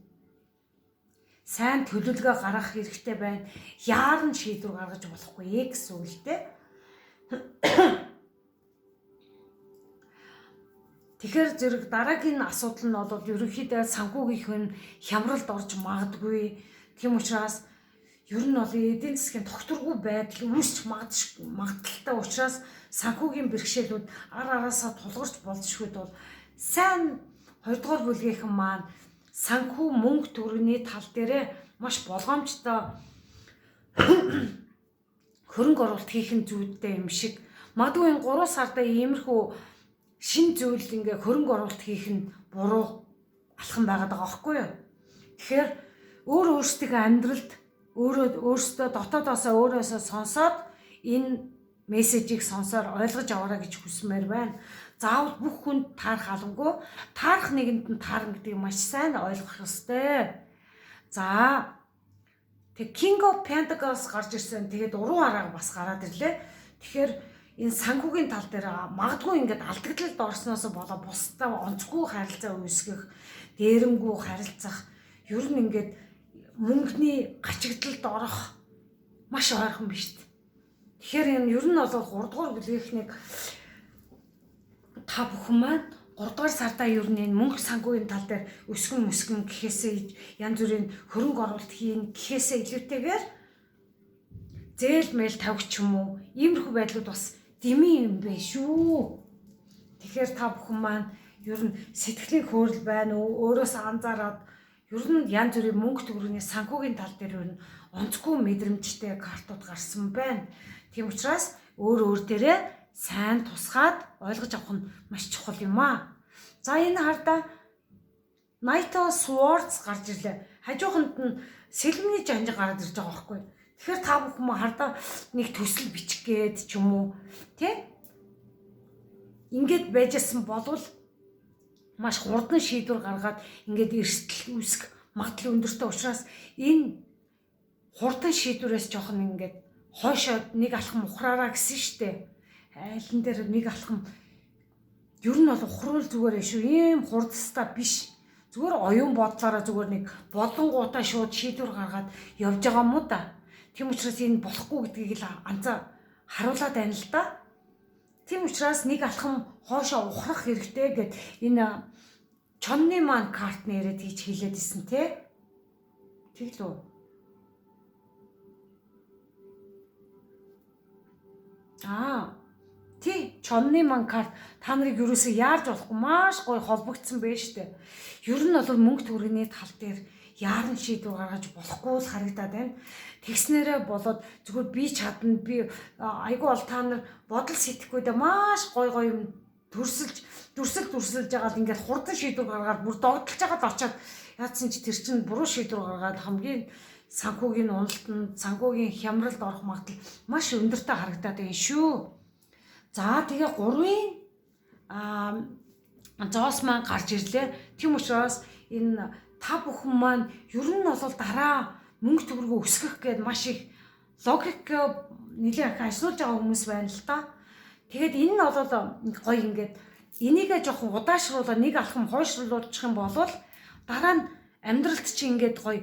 Сайн төлөвлөгөө гаргах хэрэгтэй байна. Яаран шийдвэр гаргаж болохгүй гэсэн үг л дээ. Тэгэхээр зэрэг дараагийн асуудал нь бол ерөнхийдөө санхүүгийнх нь хямралд орж магадгүй. Тийм учраас ер нь бол эдийн засгийн тогтворгүй байдал үүсч магадaltaй учраас санхүүгийн бэрхшээлүүд араасаа тулгарч болзошгүйд бол сайн 2 дугаар бүлгийнхэн маань санхүү мөнгө төгрөгийн тал дээр маш болгоомжтой хөрөнгө оруулалт хийх нь зүйтэй юм шиг. Магадгүй энэ 3 сарда иймэрхүү шин зүйл ингээ хөрөнгө оруулалт хийх нь буруу алхам байгаад байгаа байхгүй юу? Тэгэхээр өөрсдөө амьдралд өөрсдөө дотоодоосоо өөрөөсөө сонсоод энэ мессежийг сонсоор ойлгож аваарай гэж хүсмээр байна. Заавал бүх хүнд таарах алангүй, таарах нэгэнд нь таарна гэдгийг маш сайн ойлгох ёстой. За тэг King of Pentacles гарч ирсэн. Тэгээд уруу арга бас гараад ирлээ. Тэгэхээр энэ санхүүгийн тал дээр магадгүй ингээд алдагдлалд орсноос болоо бусдаа онцгүй харилцаа үүсгэх, дээрэмгүй харилцах, ер нь ингээд мөнгөний гачигдалд орох маш ойрхон биш үү? Тэгэхээр энэ ер нь бол 3 дугаар бүлгийнхнийг та бүхэн маань 3 дугаар сарда ер нь энэ мөнгө санхүүгийн тал дээр өсгөн гэхээсээ янз бүрийн хөрөнгө оруулалт хийн гэхээсээ илүүтэйгээр зээл мэйл тавих ч юм уу иймэрхүү байдлууд бас дэмий юм бэ шүү. Тэгэхээр та бүхэн маань ер нь сэтгэлийн хөөрөл байна уу? Өөрөөсөө анзаараад ер нь янз бүрийн мөнгө төгрөгийн санхүүгийн тал дээр ер нь онцгүй мэдрэмжтэй картууд гарсан байна. Тийм учраас өөр дээрээ сайн тусгаад ойлгож авах нь маш чухал юм аа. За энэ хардаа Knight of Swords гарч ирлээ. Хажууханд нь сэлмний жанжиг гараад ирж байгаа байхгүй. Тэгэхээр та бүхэн хардаа нэг төсөл бичих гээд ч юм уу ингээд байжсэн болвол маш хурдан шийдвэр гаргаад ингээд эрсдэл үүсэх магадлал өндөртэй учраас энэ хурдан шийдвэрээс жоохон ингээд хойшоо нэг алхам ухраараа гэсэн штэ. Айлан дээр нэг алхам ер нь бол ухруул зүгээр шүү. Ийм хурдстаа биш. Зүгээр оюун бодлороо зүгээр нэг болонгуудаа шууд шийдвэр гаргаад явж байгаа юм уу да. Тийм учраас энэ болохгүй гэдгийг л анзаа харуулад байна л да. Тийм учраас нэг алхам хоошоо ухрах хэрэгтэй гэд энэ чонны маань карт нэрээд хийж хэлээд исэн тэглүү. Чонны маань карт та нарыг юусоо яарж болохгүй маш гоё холбогдсон байж штэ. Ер нь бол мөнгө төгрөгийн тал дээр яаран шийдвэр гаргаж болохгүй л харагдаад байна. Тэгснээрээ болоод зүгээр би чадна би айгүй бол та нар бодол сэтгэхүйдээ маш гоё юм дүрсэлж байгаа л ингээд хурдан шийдвэр гаргаад бүр догдолж байгаад очиад яатсан чи тэр чинь буруу шийдвэр гаргаад хамгийн санхүүгийн уналтанд санхүүгийн хямралд орох магадлал маш өндөртэй харагдаад байна шүү. За тэгээ 3-ын зоос маань гарч ирлээ. Тийм учраас энэ та бүхэн маань ер нь бол дараа мөнгө төгрөгөө өсгөх гээд маш их логик нэлээд ажиллаж байгаа хүмүүс байна л та. Тэгээд энэ нь бол гоё ингээд энийгээ жоохон удаашруулаад нэг алхам хойшруулчих юм бол дараа нь амьдралд чи ингээд гоё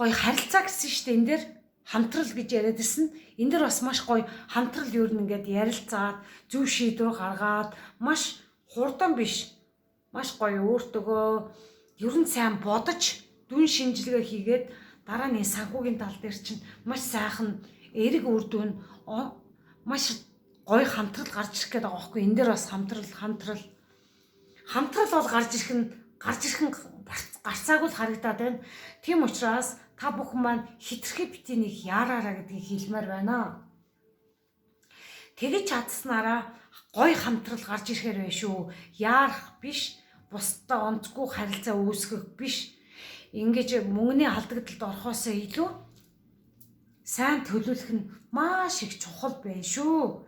харилцаа гэсэн штэ энэ дээр хамтрал гэж яриад ирсэн. Энд дэр бас маш гоё хамтрал юу нэгээд ярилцаад зөв шийдвэр гаргаад маш хурдан биш маш гоё өөртөө ер нь сайн бодож дүн шинжилгээ хийгээд дараа нь санхүүгийн тал дээр чинь маш сайхан эрэг үр дүн маш гоё хамтрал гарч ирэх гээд байгаа байхгүй. Энд дэр бас хамтрал бол гарч ирэх нь гарцааг л харагдаад байна. Тийм учраас та бүхэн маань хитрхи бити нэг яараараа гэдгийг хэлмээр байна. Тэгэж чадсанараа гой хамтрал гарч ирэхээр байна шүү. Яарах биш, бусдад онцгүй харилцаа үүсгэх биш. Ингэж мөнгөний алдагдалд орохоосоо илүү сайн төлөвлөх нь маш их чухал байна шүү.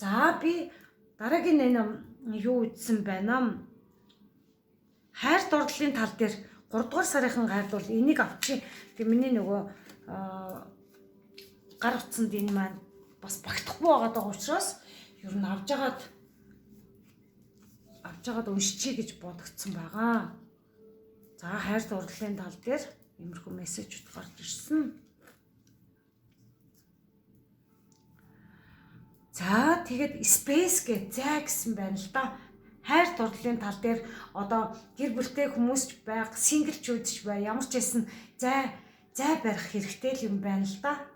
За би дараагийн энэ юу үзсэн байна? Хайр дурлалын тал дээр 3 дугаар сарын гайд бол энийг авчих. Тэг миний нөгөө гар утсанд энэ маань бас багтахгүй байгаа учраас ер нь авжгаад уншчихъя гэж бодогдсон байгаа. За хайр дурлалын тал дээр иймэрхүү мессежүүд гарч ирсэн. За тэгээд space гэж зай гэсэн байна л да. Хайр дурлалын тал дээр одоо гэр бүлтэй хүмүүс байг, синглчүүд ч бай, ямар ч байсан зай барих хэрэгтэй юм байна л да.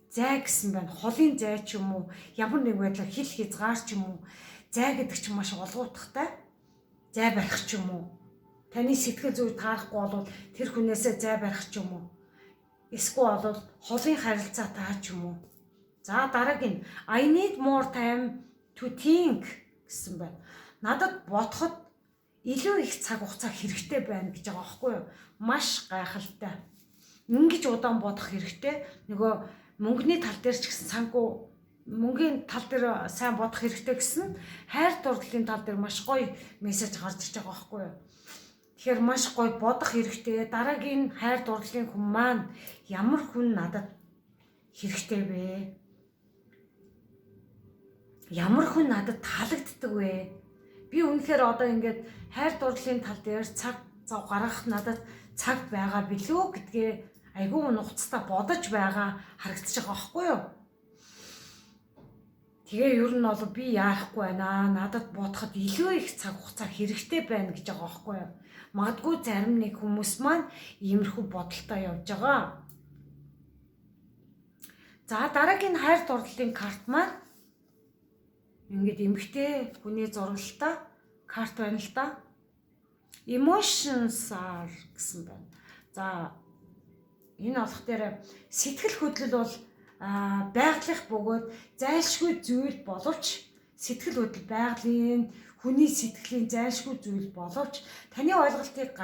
Зай гэсэн байна. Холын зай ч юм уу, ямар нэг байдлаар хил хязгаар ч юм уу. Зай гэдэг чинь маш олгуудахтай. Зай барих ч юм уу. Таны сэтгэл зүй таарахгүй бол тэр хүнээсээ зай барих ч юм уу. Эсвэл бол холын харилцаа таа ч юм уу. За дараагийн I need more time to think гэсэн байна. Надад бодоход илүү их цаг хугацаа хэрэгтэй байна гэж байгаа байхгүй юу? Маш гайхалтай. Ингэж удаан бодох хэрэгтэй. Нөгөө мөнгөний тал дээр ч гэсэн санхүү мөнгөний тал дээр сайн бодох хэрэгтэй гэсэн хайр дурлалын тал дээр маш гоё мессеж гарч ирж байгаа байхгүй юу? Тэгэхээр маш гоё бодох хэрэгтэй. Дараагийн хайр дурлалын хүн маань ямар хүн надад хэрэгтэй вэ? Ямар хүн надад таалагддаг вэ? Би үнэхээр одоо ингээд хайр дурлалын тал дээр цаг зав гаргах надад цаг байгаа билүү гэдгээ айгүй нухацтай бодож байгаа харагдаж байгаа байхгүй юу? Тэгээ ер нь бол би яахгүй байна. Надад бодоход илүү их цаг хугацаа хэрэгтэй байна гэж байгаа байхгүй юу? Магадгүй зарим нэг хүмүүс маань иймэрхүү бодолтой явж байгаа. За дараагийн хайр дурлалын карт маань ингээд эмгтэй хүний зургалтай карт байна л да. Emotions are гэсэн байна. За энэ олох дээр сэтгэл хөдлөл бол байгалих бөгөөд зайлшгүй зүйл боловч сэтгэл хөдлөл байгалийн хүний сэтгэлийн зайлшгүй зүйл боловч таны ойлголтыг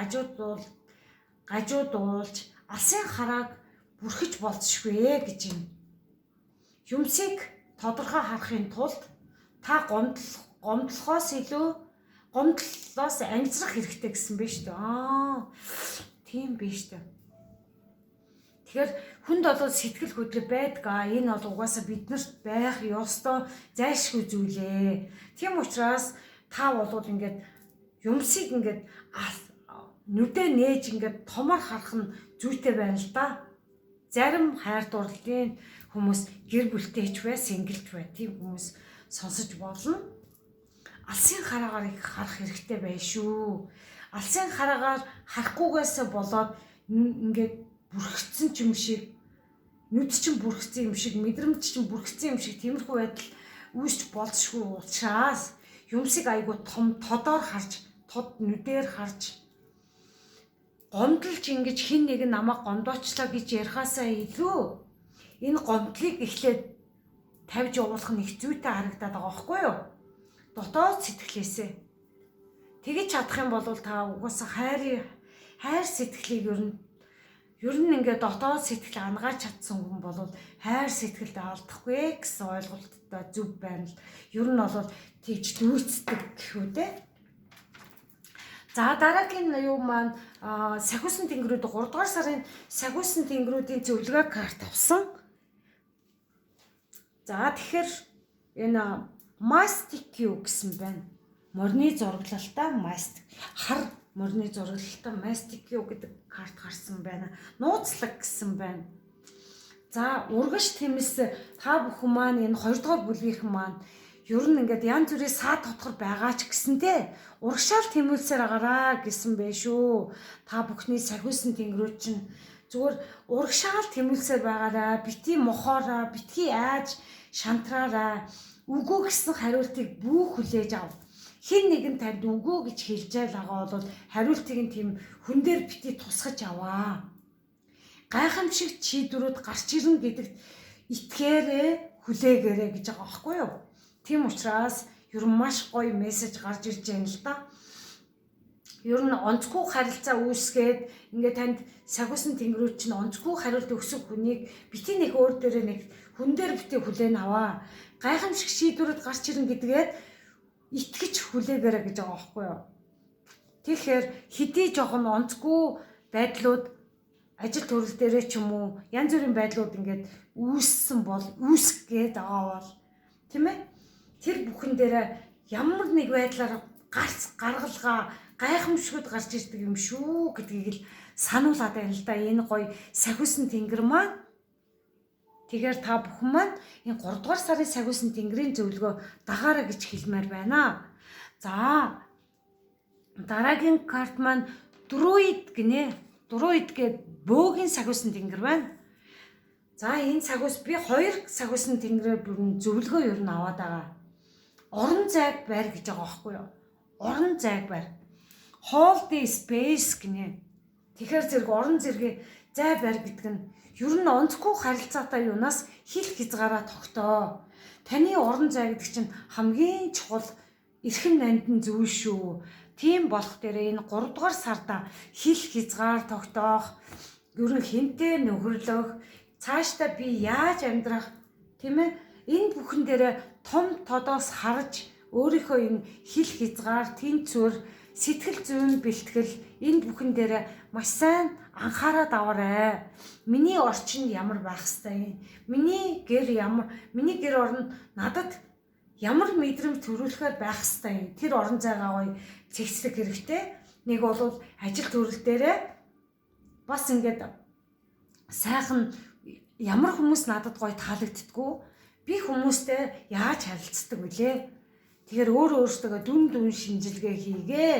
гажуудуулж алсын харааг бүрхэж болцшгүй гэж юм. Юмсыг тодорхой харахын тулд та гомдлохоос амжирах хэрэгтэй гэсэн байна шүү дээ. Тийм биш үү. Тэгэхээр хүнд бол сэтгэл хөдлөл байдгаа. Энэ бол угаасаа биднэрт байх ёстой зайлшгүй зүйлээ. Тийм учраас та бол ингээд юмсыг ингээд нүдэ нээж ингээд томор харах нь зүйтэй байна л да. Зарим хайр дурлалын хүмүүс гэр бүлтэйч бай, синглч бай. Тийм хүмүүс сонсож болно. Алсын хараагаар их харах хэрэгтэй байна шүү. Алсын хараагаар харахгүйгээс болоод ингээд бүрхэгдсэн юм шиг, нүд чинь бүрхэгдсэн юм шиг, мэдрэмж чинь бүрхэгдсэн юм шиг тиймэрхүү байдал үүсч болзошгүй учраас юмсыг айгуу том тодоор харж, тод нүдээр харж гомдлж ингэж хин нэг намайг гомдоочлаа гэж ярихаасаа илүү энэ гомдлыг эхлээд тавьж явуулах нь их зүйтэй харагдаад байгаа байхгүй юу? Дотоод сэтгэлээсээ тэгэж чадах юм бол та угаасаа хайр сэтгэлийг ер нь ингээд дотоод сэтгэл ангааж чадсан хүн бол хайр сэтгэлд алдахгүй гэсэн ойлголттой зүв байна л. Ер нь бол тэгж дүүцдэг гэхүү дээ. За дараагийн юу маань сахиусан тэнгэрүүд 3 дугаар сарын сахиусан тэнгэрүүдийн зөвлөгөө карт авсан. За тэгэхээр энэ Mastic юу гэсэн байна. Морины зураглалтай Mastic. Хар морины зураглалтай Mastic юу гэдэг карт гарсан байна. Нууцлаг гэсэн байна. За урагш тэмээс та бүхэн маань энэ 2 дугаар бүлгийнхэн маань ер нь ингээд янз бүрийн саад тодгор байгаа ч гэсэнтэй урагшаал тэмүүлсээр агараа гэсэн байх шүү. Та бүхний сахиусан тэнгэрүүд чинь зүгээр урагшаал тэмүүлсээр байгаараа, бити мохоороо, битгий айж шантраараа үгүй гэсэн хариултыг бүх хүлээж ав. Хин нэгэн танд үгүй гэж хэлж байгаа бол хариултыг нь тийм хүн дээр бити тусгаж аваа. Гайхамшигт шийдвэрүүд гарч ирнэ гэдэгт итгээрээ хүлээгээрэй гэж байгаа байхгүй юу? Тийм учраас ер нь маш гоё мессеж гарч ирж байна л да. ер нь онцгүй харилцаа үүсгээд ингээд танд сахиусан тэнгэрүүд чинь онцгүй хариулт өгсөн хүнийг бити нэг өөр дээрээ нэг хүн дээр бити хүлээн аваа. Гайхамшиг шийдвэрүүд гарч ирэн гэдгээд итгэж хүлээгээрэй гэж байгаа байхгүй юу. Тэгэхээр хэдий жоохон онцгүй байдлууд ажил төрөл дээрээ ч юм уу янз бүрийн байдлууд ингээд үүссэн бол үүсгээд байгаа бол тийм ээ тэр бүхэн дээр ямар нэг байдлаар гаргалгаа гайхамшигуд гарч ирдэг юм шүү гэдгийг л сануулад байна л да. Энэ гоё сахиусан тэнгэр маань. Тэгэхээр та бүхэн маань энэ 3 дугаар сарын сахиусан тэнгэрийн зөвлөгөө дагаараа гэж хэлмээр байна. За дараагийн карт маань друид гинэ. Друид гэдэг бөөгийн сахиусан тэнгэр байна. За энэ сахиус би 2 сахиусан тэнгэрээр бүрэн зөвлөгөө юу н аваад байгаа. Орон зайг байр гэж байгаа байхгүй юу? Орон зайг байр. Hold the space гинэ. Тэгэхээр зэрэг орон зэргийн зай байр гэдэг нь ер нь онцгүй харилцаатай юунаас хил хязгаараа тогтоо. Таны орон зай гэдэг чинь хамгийн чухал эрхэм нандин зүйл шүү. Тийм болох дээр энэ 3 дугаар сарда хил хязгаар тогтоох, ер нь хинтээ нөхөрлөх, цаашдаа би яаж амьдрах тийм ээ? Энэ бүхэн дээр том тодоос харж өөрийнхөө энэ хил хязгаар, тэнцвэр, сэтгэл зүйн бэлтгэл энэ бүхэн дээр маш сайн анхаарал аваарай. Миний орчин ямар байх ёстой юм? Миний гэр орон надад ямар мэдрэмж төрүүлэхээр байх ёстой юм? Тэр орон зайгаа гоё цэгцлэх хэрэгтэй. Нэг бол ажил төрөл дээрээ бас ингээд сайхан ямар хүмүүс надад гоё таалагддгүү? Би хүмүүстэй яаж харилцдаг вүлээ? Тэгэхээр өөртөө дүн шинжилгээ хийгээ.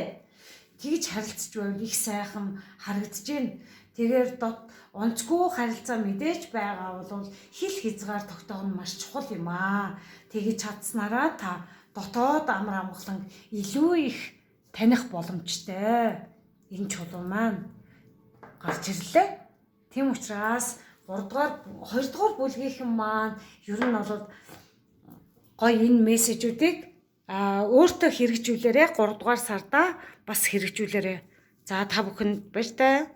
Тэгж харилцаж байвал их сайхан харагдаж байна. Тэгэхээр онцгүй харилцаа мэдээж байгаа бол хил хязгаар тогтоох нь маш чухал юм аа. Тэгж чадсанараа та дотоод амар амгалан илүү их таних боломжтой. Энэ чулуу маань гарч ирлээ. Тийм учраас 2 дугаар бүлгийнхэн маань ер нь бол гоё энэ мессежүүдийг өөртөө хэрэгжүүлээрэй. 3 дугаар сарда бас хэрэгжүүлээрэй. За та бүхэнд баяртай.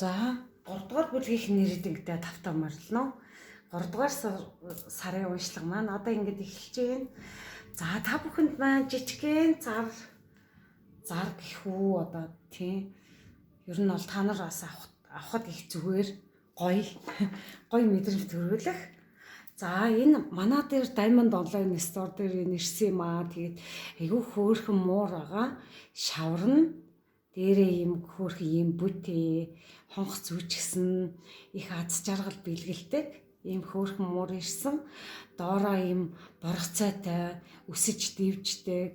За 3 дугаар бүлгийнхэн нэрийдэгдээ тавтаа морилно. 3 дугаар сарын уншлага маань одоо ингэж эхэлж байна. За та бүхэнд маань жижигхэн зар гэх үү одоо тийм. Ер нь бол та нар бас авахд их зүгээр гоё мэдрэмж төрүүлэх. За энэ манай дээр Diamond Online Store дээр нэрсэн юм аа. Тэгээд айгүй хөөрхөн муур байгаа. Шаварна. Дээрээ юм хөөрхөн юм бүтээ, хонх зүучгсэн их аз жаргал бэлгэлдэг. Ийм хөөрхөн муур ирсэн. Доороо ийм боргоцойтой, өсөж дивждэг.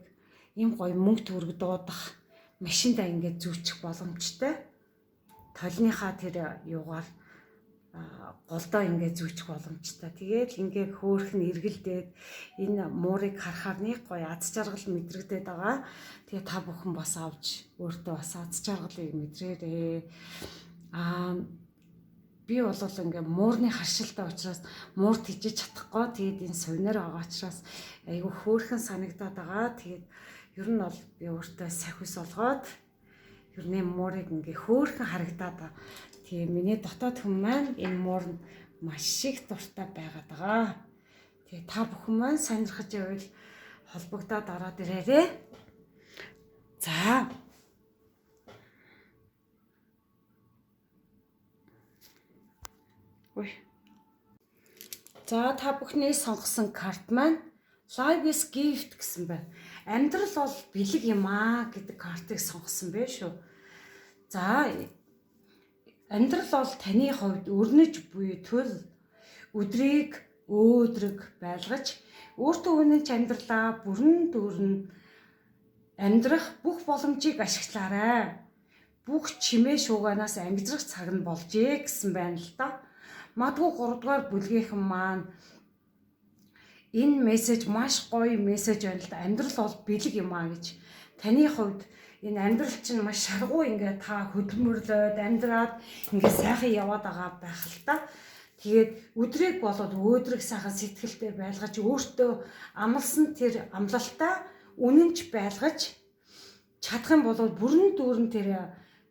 Ийм гоё мөнгө төгрөг дуудах машиндаа ингээд зүүчих боломжтой. Толныхаа тэр юугаар голдоо ингээд зүүчих боломжтой. Тэгээд ингээд хөөрхөн эргэлдээд энэ муурыг харахаар нэг гоё аз жаргал мэдрэгдээд байгаа. Тэгээд та бүхэн бас авч өөртөө бас аз жаргалыг мэдрээрэй. Би бол ингээд муурны харшилтай учраас муур тижиж чадахгүй. Тэгээд энэ сувнаар байгаа учраас айгүй хөөрхөн санагдаад байгаа. Тэгээд ер нь бол би өөртөө сахиус олгоод ер нь муурыг ингээ хөөрхөн харагдаад байгаа. Тэгээ миний дотоод хүн маань энэ муурнд маш их дуртай байгаад байгаа. Тэгээ та бүхэн маань сонирхож байвал холбогдоод ороод ирээрэй. За. За та бүхний сонгосон карт маань Life is gift гэсэн байна. Амьдрал бол бэлэг юм аа гэдэг картыг сонгосон байх шүү. За амьдрал бол таны хувьд өрнөж буй төл өдрийг өөдрөг байлгаж өөртөө үнэнч амьдралаа бүрэн дүүрэн амьдрах бүх боломжийг ашиглаарай. Бүх чимээ шууганаас ангижрах цаг нь болжээ гэсэн байна л да. Магадгүй 3 дугаар бүлгийнхэн маань энэ мессеж маш гоё мессеж байна л да. Амьдрал бол бэлэг юм аа гэж. Таны хувьд энэ амьдрал чинь маш шаргуу ингээд та хөдөлмөрлөөд амьдраад ингээд сайхан яваад байгаа байх л та. Тэгээд өдрийг болоод өөдрөг сайхан сэтгэлтэй байлгаж өөртөө амлсан тэр амлалтаа үнэнч байлгаж чадах юм бол бүрэн дүүрэн тэр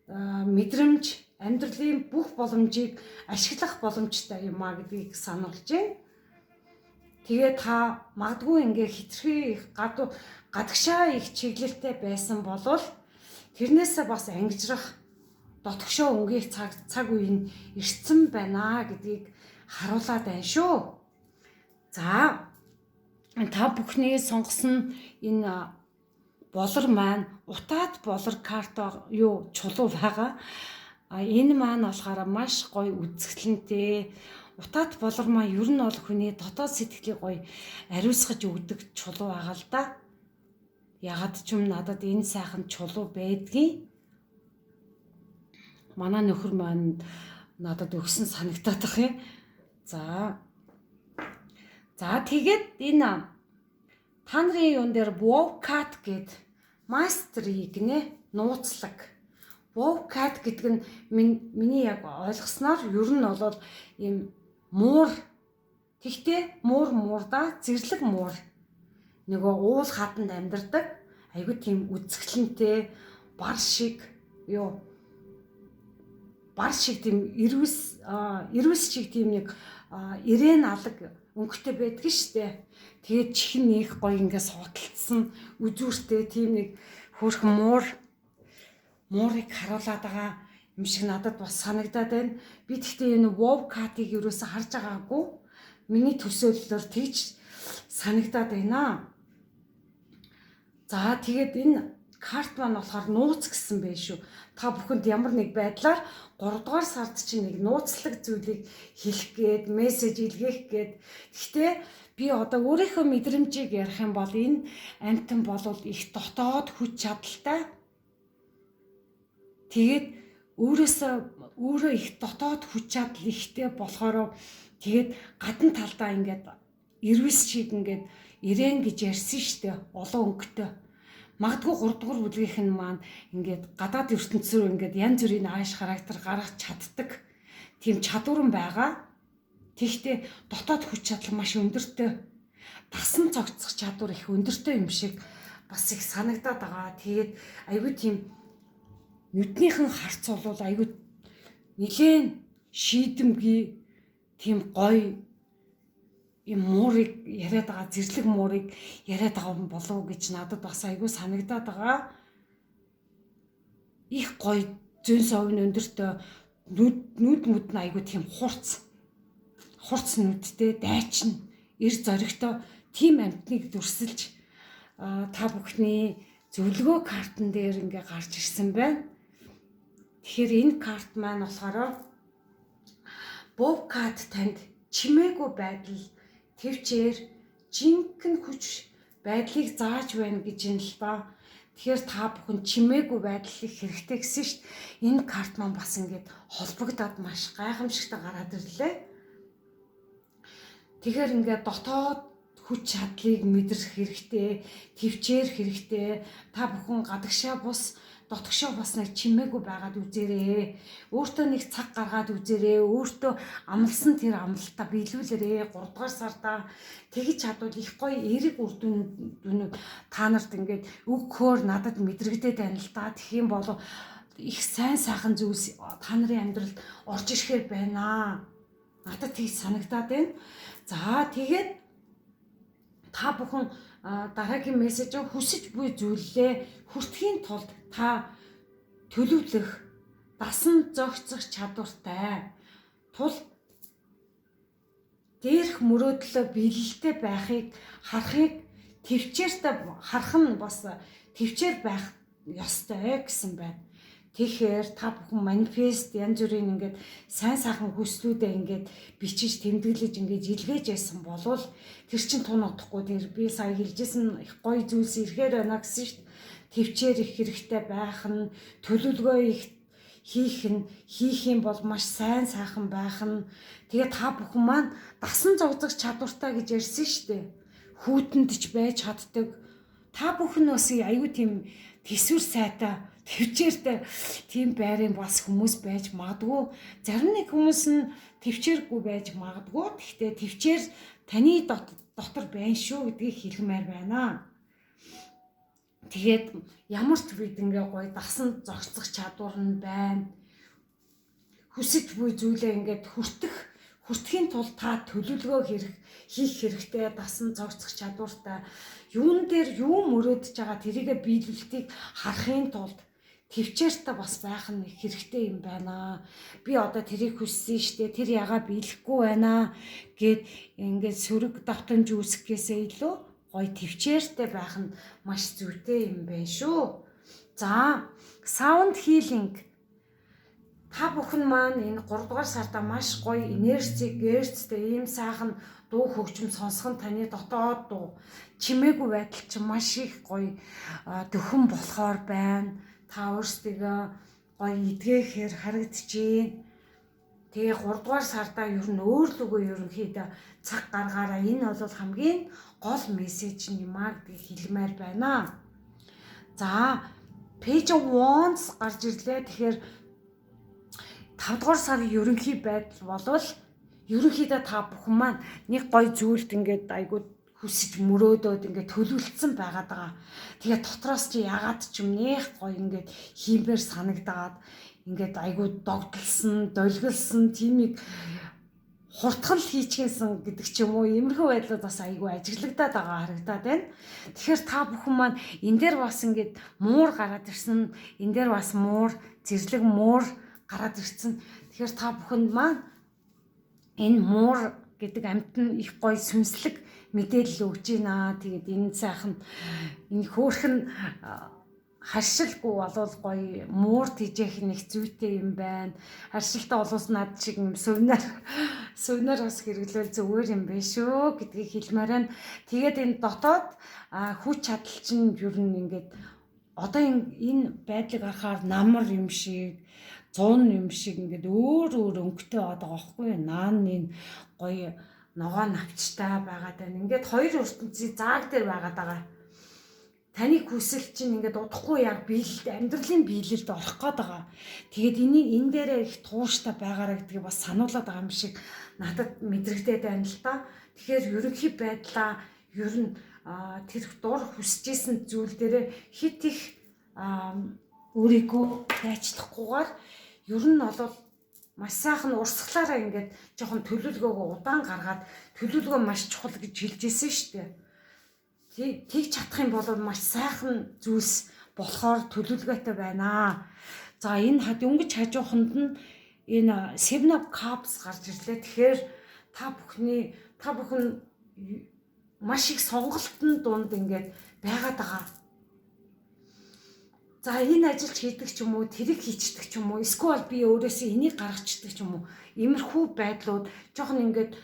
мэдрэмж амьдралын бүх боломжийг ашиглах боломжтой юм а гэдгийг сануулж байна. Тэгээ та магадгүй ингээ хитрхи их гадагшаа их чиглэлтэй байсан бол тэрнээсээ бас ангижрах дотгошоо өнгөх цаг үе нь ирсэн байна гэдгийг харуулад байна шүү. За та бүхний сонгосон энэ болор маань утаад болор карт чулуу байгаа. Энэ маань болохоор маш гоё үзэсгэлэнтэй. Утаад болор маань ер нь бол хүний дотоод сэтгэлийг гоё ариусгаж өгдөг чулуу байгаа л да. Ягаад ч юм надад энэ сайхан чулуу байдгийг манай нөхөр маань надад өгсөн санагдаад бах юм. За тэгээд энэ та нарын юун дээр Wowcat гэд mastery гинэ нууцлаг. Wowcat гэдэг нь миний яг ойлгосноор ер нь бол ийм муур тэгтээ муурда зэрлэг муур нөгөө уул хатанд амьдардаг айгүй тийм үзэсгэлэнтэй бар шиг тийм ирүүс шиг тийм нэг ирээн алаг өнгөтэй байдаг штэ. Тэгээд чихэн их гоё ингээ суудалцсан үзүүртэй тийм нэг хөөрхөн муурыг харуулад байгаа юм шиг надад бас санагдаад байна. Би тэгтээ энэ Wowcat-ыг ерөөсө харж байгаагүй. Миний төсөөллөөр тэгж санагдаад байна. За тэгээд энэ карт маань болохоор нууц гэсэн байх шүү. Та бүхэнд ямар нэг байдлаар 3 дугаар сард чинь нэг нууцлаг зүйлийг хэлэх гээд мессеж илгээх гээд. Гэхдээ би одоо өөрийнхөө мэдрэмжийг ярих юм бол энэ амьтан бол их дотоод хүч чадалтай. Тэгээд өөрөө их дотоод хүч чадал ихтэй болохоор тэгээд гадна талдаа ингээд ирвэс шиг ингээд ирээн гэж ярьсан штэ олон өнгөтэй. Магадгүй 3 дугаар бүлгийнх нь маань ингээд гадаад ертөнцөөр ингээд янз бүрийн ааш характер гаргах чаддаг тийм чадвар байгаа. Тэгтээ дотоод хүч чадал маш өндөртэй. Дасан цогцох чадвар их өндөртэй юм шиг бас их санагдаад байгаа. Тэгээд айгүй тийм нүднийхэн харц бол айгүй нэлээд шийдэмгий тийм гоё юм муурыг яриад байгаа, зэрлэг муурыг яриад байгаа юм болов гэж надад бас айгүй санагдаад байгаа. Их гоё зөн совын өндөртөө нүд мүд нь айгүй тийм хурц нүдтэй дайчин эр зоригтой тийм амьтныг дүрсэлж та бүхний зөвлөгөө картн дээр ингээ гарч ирсэн байна. Тэгэхээр энэ карт маань болохоор Wowcat танд чимээгүй байдал, төвчээр, жинхэнэ хүч байдлыг зааж байна гэж юм л ба. Тэгэхээр та бүхэн чимээгүй байдлыг хэрэгтэй гэсэн шүү дээ. Энэ карт маань бас ингээд холбогдоод маш гайхамшигтай гараад ирлээ. Тэгэхээр ингээд дотоод хүч чадлыг мэдрэх хэрэгтэй, төвчээр хэрэгтэй. Та бүхэн гадагшаа бус дотгошоо бас нэг чимээгүй байгаад үзээрэй. Өөртөө нэг цаг гаргаад үзээрэй. Өөртөө амлсан тэр амлалтаа биелүүлээрэй. 3 дугаар сарда тэгж чадвал их гоё эерэг үр дүнүүд та нарт ингээд өгөхөөр надад мэдрэгдээд байна л да. Тэгэх юм бол их сайн сайхан зүйлс та нарын амьдралд орж ирэхээр байна. Надад тийг санагдаад байна. За тэгээд та бүхэн дараагийн мессеж хүсэж буй зүйлээ хүртэхийн тулд та төлөвлөх дасан зохицох чадвартай тул дээрх мөрөөдлөө биелэлтэй байхыг харахыг төвчээртэй харах нь бас төвчээр байх ёстой гэсэн байна. Тэгэхээр та бүхэн манифест янз бүрийн ингээд сайн сайхан хүслүүдээ ингээд бичиж тэмдэглэж ингээд илгээж байсан болвол тэр чин тун утахгүй тэр би сая хэлжсэн их гоё зүйлс ирэхээр байна гэсэн шүү дээ. Төвчээр их хэрэгтэй байх нь төлөвлөгөө их хийх юм бол маш сайн сайхан байх нь. Тэгээ та бүхэн маань дасан зогцох чадвартай гэж ярьсан шүү дээ. Хүүтэнд ч байж чаддаг. Та бүхэн бас аюу тийм төсвөр сайтай төвчээртэй тийм байрын бас хүмүүс байж магадгүй. Зарим нэг хүмүүс нь төвчээргүй байж магадгүй. Гэхдээ төвчээр таны дотор байна шүү гэдгийг хэлмээр байна. Тэгээд ямар ч бид ингээ гоё дасан зогсох чадвар нь байна. Хүсэж буй зүйлээ ингээд хүртэхийн тулд та төлөвлөгөө хийх хэрэгтэй, дасан зогсох чадвартай. Юун дээр юу мөрөөдөж байгаа тэрийгэ биелүүлтийг харахын тулд төвчээртэй бас байх нь хэрэгтэй юм байна. Би одоо тэрийг хүссэн штэ, тэр ягаа биелэхгүй байна гэд ингээд сөрөг давтамж үүсгэхээсээ илүү гоё төвчээртэй байх нь маш зүйтэй юм байна шүү. За, саунд хилинг. Та бүхэн маань энэ 3 дугаар сарда маш гоё энержтэй ийм сайхан дуу хөгжим сонсох нь таны дотоод дуу чимээгүй байдал чинь маш их гоё дөхөн болохоор байна. Та өөрсдийгөө гоё эдгээхээр харагдчихээн. Тэгээ 3 дугаар сарда ер нь өөрлөгөө ерөнхийдөө цаг гаргаараа энэ бол хамгийн гол мессеж юм аа гэдгийг хэлмээр байна. За, page wants гарч ирлээ. Тэгэхээр 5 дугаар сарын ерөнхий байдал болвол ерөнхийдөө та бүхэн маань нэг гоё зүйлд ингээд айгуу хүсэж мөрөөдөөд ингээд төлөвлөсөн байгаад байгаа. Тэгээ дотроос чи ягаад ч юм нэх гоё ингээд хиймээр санагдаад ингээд айгуу догдолсон, долгилсон тиймийг хурдхан хийчихсэн гэдэг ч юм уу, иймэрхүү байдлууд бас айгүй ажиглагдаад байгаа харагдаад байна. Тэгэхээр та бүхэн маань энэ дээр бас ингээд муур гараад ирсэн, энэ дээр бас муур, зэрлэг муур гараад ирсэн. Тэгэхээр та бүхэнд маань энэ муур гэдэг амьт нь их гоё сүнслэг мэдээлэл өгч байна. Тэгээд энэ сайхан энэ хөөрхөн харшилгүй болвол гоё муур тийжэх нэг зүйтэй юм байна. Харшилтаа болоос над шиг юм сувнаар бас хэрэглэвэл зүгээр юм байна шүү гэдгийг хэлмээр байна. Тэгээд энэ дотоод хүч чадал чинь ер нь ингээд одоо энэ байдлыг харахаар намар юм шиг 100 юм шиг ингээд өөр өнгөтэй байгаа байхгүй юу? Наан энэ гоё ногоо навчтай байгаад байна. Ингээд хоёр ертөнцийн зааг дээр байгаад байгаа. Таны хүсэл чинь ингээд удахгүй яг амьдралын биелэлд орох гээд байгаа. Тэгээд энэ дээрээ их тууштай байгаараа гэдгийг бас сануулад байгаа юм шиг надад мэдрэгдээд байна л да. Тэгэхээр ерөнхий байдлаа ер нь тэр дур хүсэжсэн зүйл дээрээ хит их өөрийгөө дайчлахгүйгээр ер нь бол маш сайхан урсгалаараа ингээд жоохон төлөвлөгөөгөө удаан гаргаад төлөвлөгөө маш чухал гэж хэлжсэн шүү дээ. Тэг чадах юм бол маш сайхан зүйлс болохоор төлөвлөгөөтэй байна. За, энэ дөнгөж хажууханд нь энэ Seven of Cups гарч ирлээ. Тэгэхээр та бүхэн маш их сонголтын дунд ингээд байгаад байгаа. За, энэ ажилч хийдэг ч юм уу, тэрийг хийчдэг ч юм уу, эсвэл би өөрөөсөө энийг гаргачдаг ч юм уу. Иймэрхүү байдлууд жоохон ингээд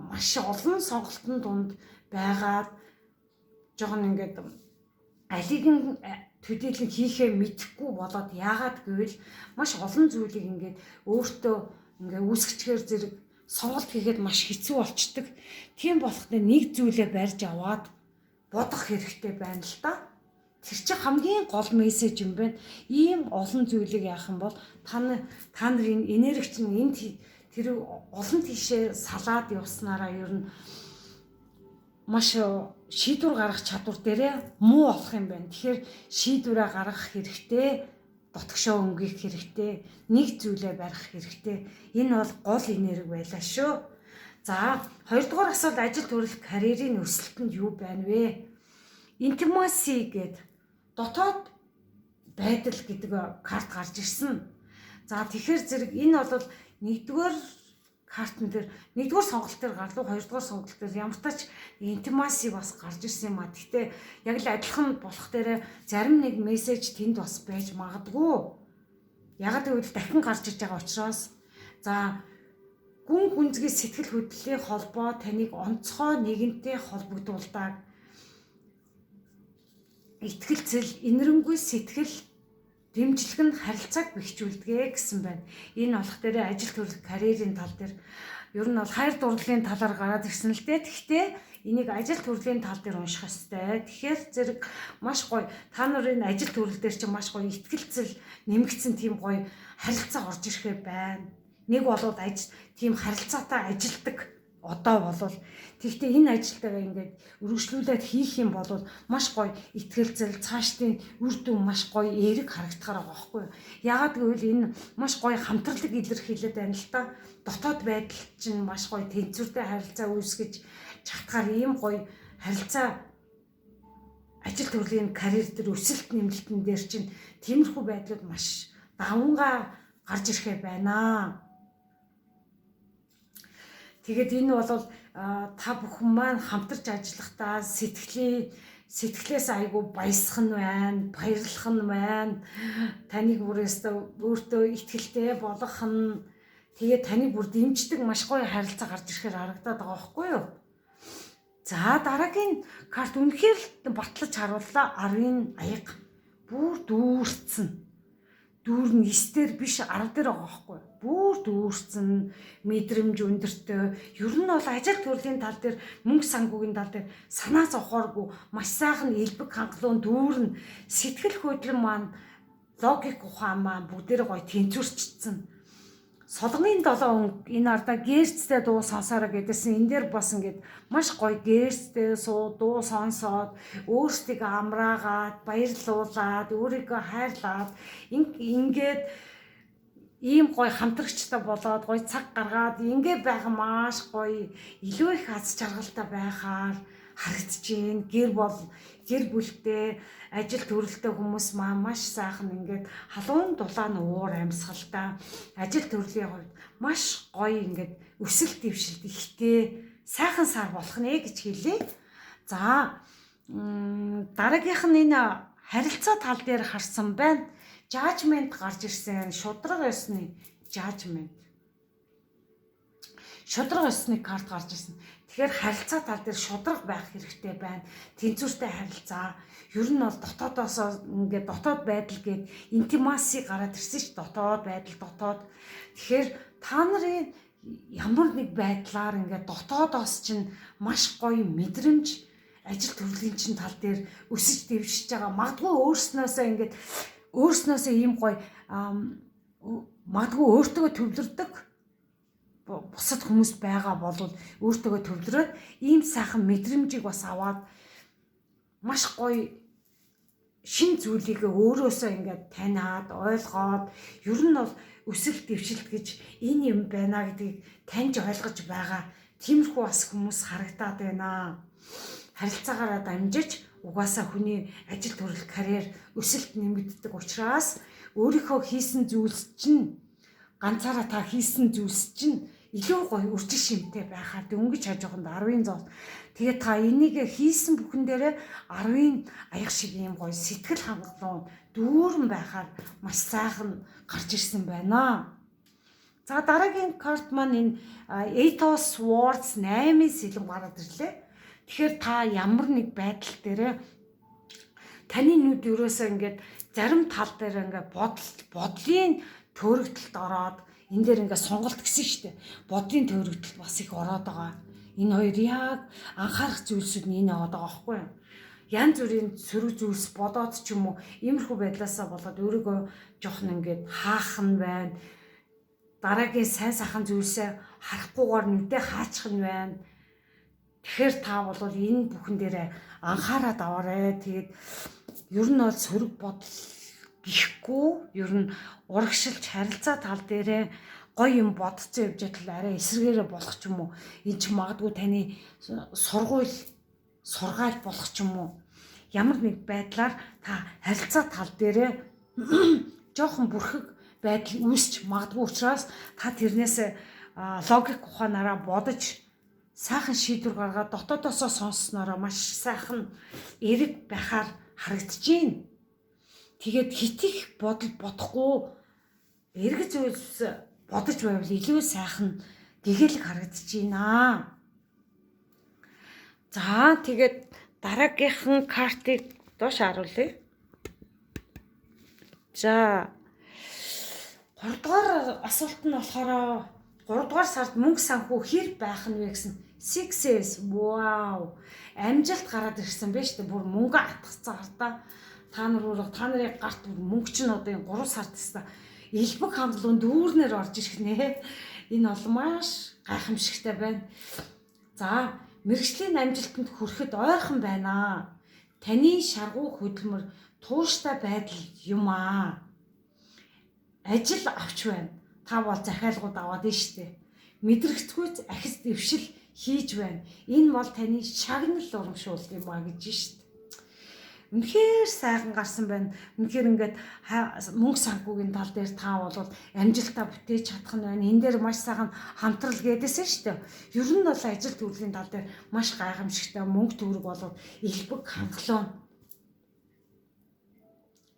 маш олон сонголтын дунд байгаад жоохон ингээд алиг нь төдийлөн хийхээ мэдэхгүй болоод яагаад гэвэл маш олон зүйлийг ингээд өөртөө ингээд үүсгэчихээр зэрэг сонголт хийгээд маш хэцүү болчдөг. Тийм болохдоо нэг зүйлээ барьж аваад бодох хэрэгтэй байна л да. Тэр чинь хамгийн гол мессеж юм байна. Ийм олон зүйлийг яах юм бол та нарын энерги чинь тэр олон тийшээ салаад явснараа ер нь маш шийдвэр гаргах чадвар дээрээ муу болох юм байна. Тэгэхээр шийдвэрээ гаргах хэрэгтэй, дотгошоо өнгөх хэрэгтэй, нэг зүйлээ барих хэрэгтэй. Энэ бол гол энерги байлаа шүү. За, 2 дугаар асуулт ажил төрөл карьерийн өсөлтөнд юу байна вэ? Intimacy гэдэг дотоод байдал гэдэг карт гарч ирсэн. За, тэгэхээр зэрэг энэ бол 1-р картн дээр 1-р сонголт дээр гарлуу 2-р сонголт дээр ямар тач интимаси бас гарч ирсэн юм а. Гэхдээ яг л адилхан болох дээр зарим нэг мессеж тэнд бас байж магадгүй. Яг гэвэл дахин гарч иж байгаа учраас за, гүн гүнзгий сэтгэл хөдлөлийн холбоо таныг онцгой нэгэнтэй холбогдуулдаг. Итгэлцэл, инэрэнгүй сэтгэл дэмжлэг нь харилцааг бэхжүүлдэг гэсэн байна. Энэ болох дээр ажил төрөл карьерийн тал дээр ер нь бол хайр дурлалын талаар гараад ирсэн л дээ. Гэхдээ энийг ажил төрлийн тал дээр унших ёстой. Тэгэхээр зэрэг маш гоё та нарын ажил төрөл дээр чинь маш гоё итгэлцэл нэмэгдсэн тийм гоё харилцаа орж ирэхээ байна. Нэг болоод тийм харилцаатай ажилдаг Одоо болвол тэгтээ энэ ажилтайгаа ингээд өргөжлүүлээд хийх юм бол маш гоё ихтгэлцэл цаашдын үр дүн маш гоё эерэг харагдахаар байгаа байхгүй юу. Яагаад гэвэл энэ маш гоё хамтралыг илэрхийлээд байна л та. Дотоод байдал чинь маш гоё тэнцвэртэй харилцаа үүсгэж чатгаар ийм гоё харилцаа ажил төрлийн карьер дээр өсөлт нэмэлтэн дээр чинь тиймэрхүү байдлууд маш давангаа гарч ирэхэ байна. Тэгээд энэ бол та бүхэн маань хамтарч ажиллахдаа сэтгэлээс айгүй баясах нь байна, баярлах нь байна. Таныг өөртөө итгэлтэй болгох нь тэгээд таныг бүр дэмждэг маш гоё харилцаа гарч ирэхээр харагдаад байгаа байхгүй юу? За дараагийн карт үнэхээр л батлаж харууллаа. 10-ын аяга бүр дүүрцэн. Дүүр нь 9 дээр биш 10 дээр байгаа байхгүй. Бүр дүүрцэн, мэдрэмж өндөртэй. Ер нь бол ажил төрлийн тал дээр, мөнгө санхүүгийн тал дээр санаа зовхооргүй маш сайхан элбэг хангалуун дүүрэн сэтгэл хөдлөн маань логик ухаан маань бүгдээр гоё тэнцвэрчсэн. Солонгын 7 энэ ардаа гэрцтэй дуу сонсоороо гэдээсэн энэ дээр бас ингээд маш гоё гэрцтэй дуу сонсоод өөрсдийг амраагаад баярлуулад өөрийгөө хайрлаад ингээд ийм гоё хамтрагчтай болоод гоё цаг гаргаад ингээд байгаа маш гоё илүү их аз жаргалтай байхаар харагдчихээн. Гэр бүлтэй ажил төрөлтэй хүмүүс маань маш сайхан ингээд халуун дулаан уур амьсгалтай ажил төрлийн хувьд маш гоё ингээд өсөлт дэвшилт ихтэй сайхан сар болох нэ гэж хэлээ. За дараагийнх нь энэ харилцаа тал дээр харсан байна. Judgment гарч ирсэн. Шудраг ёсны judgment. Шудраг ёсны карт гарч ирсэн. Тэгэхээр харилцаа тал дээр шудраг байх хэрэгтэй байна. Тэнцвэртэй харилцаа. Ер нь бол дотоодоос ингээд дотоод байдал гээд интимаси гараад ирсэн ш. Дотоод байдал. Тэгэхээр та нарын ямар нэг байдлаар ингээд дотоодоос чинь маш гоё мэдрэмж ажил төрлийн чинь тал дээр өсөж дэвшиж байгаа. Магадгүй өөрснөөсөө ийм гоё магадгүй өөртөө төвлөрдөг бусад хүмүүс байгаа бол өөртөө төвлөрөөд ийм сайхан мэдрэмжийг бас аваад маш гоё шин зүйлийг өөрөөсөө ингээд таниад ойлгоод ер нь бол өсөлт дэвшилт гэж энэ юм байна гэдгийг таньж ойлгож байгаа. Тиймэрхүү бас хүмүүс харагдаад байна. Харилцаагаараа дамжиж угаасаа хүний ажил төрөл карьер өсөлт нэмэгддэг учраас өөрийнхөө хийсэн зүйлс чинь ганцаараа та хийсэн зүйлс чинь илүү гоё үржил шимтэй байхаар дөнгөж хажууханд 10-ын зоос. Тэгээд та энийг хийсэн бүхэн дээрээ 10-ын аяг шиг ийм гоё сэтгэл хангалуун дүүрэн байхаар маш сайхан гарч ирсэн байна. За дараагийн карт маань энэ Eight of Swords 8-ын сэлэн гараад ирлээ. Тэгэхээр та ямар нэг байдал дээрээ таны нүд ерөөсөө ингээд зарим тал дээр ингээд бодлын төөрөгдөлд ороод энэ дээр ингээд сонголт гэсэн шүү дээ. Бодлын төөрөгдөлд бас их ороод байгаа. Энэ хоёр яг анхаарах зүйлсүүд нь энэ яваад байгаа байхгүй юу? Янз бүрийн сөрөг зүйлс бодоод ч юм уу иймэрхүү байдлаасаа болоод өөрийгөө жоохон ингээд хаах нь байна. Дараагийн сайн сайхан зүйлсээ харахгүйгээр нүдээ хаачих нь байна. Тэгэхээр та бол энэ бүхэн дээрээ анхаараад аваарай. Тэгээд ер нь бол сөрөг бодол гихгүй ер нь урагшилж харилцаа тал дээрээ гоё юм бодцсон явж байгаа арай эсэргээрээ болох ч юм уу. Энэ ч магадгүй таны сургаал болох ч юм уу. Ямар нэг байдлаар та харилцаа тал дээрээ жоохон бүрхэг байдал үүсч магадгүй учраас та тэрнээс логик ухаанаараа бодож сайхан шийдвэр гаргаад дотоодосоо сонсснороо маш сайхан эрэг байхаар харагдчихээн. Тэгээд хитих бодол бодохгүй эргэж зүйлс бодож байвал илүү сайхан гэгээлэг харагдчихээнаа. За тэгээд дараагийнхан картыг доош харуулъя. За 3 дугаар асуулт нь болохоор 3 дугаар сард мөнгө санхүү хэр байх нь вэ гэсэн success. Wow. Амжилт гараад ирсэн байж тээ бүр мөнгө атгацсан хартаа та нарын гарт мөнгө чинь одоо энэ 3 сард теста элбэг хандлуун дүүрнээр орж ирэх нэ. Энэ бол маш гайхамшигтай байна. За, мэргэжлийн амжилтанд хүрэхэд ойрхон байна. Таны шаргуу хөдөлмөр тууштай байдал юм аа. Ажил авч байна. Та бол захиалгууд аваад нь штэ. Мэдрэгцгүйц ахис дэвшил хийж байна. Энэ бол таны шагнал урамшуул юм а гэж штэ. Үнэхээр сайхан гарсан байна. Үнэхээр ингээд мөнгө санхүүгийн тал дээр та бол амжилтаа бүтээж чадах нь байна. Энэ дээр маш сайхан хамтрал гэдээсэн шүү дээ. Ер нь бол ажил төрлийн тал дээр маш гайхамшигтай мөнгө төгрөг болоод элбэг хангалуун.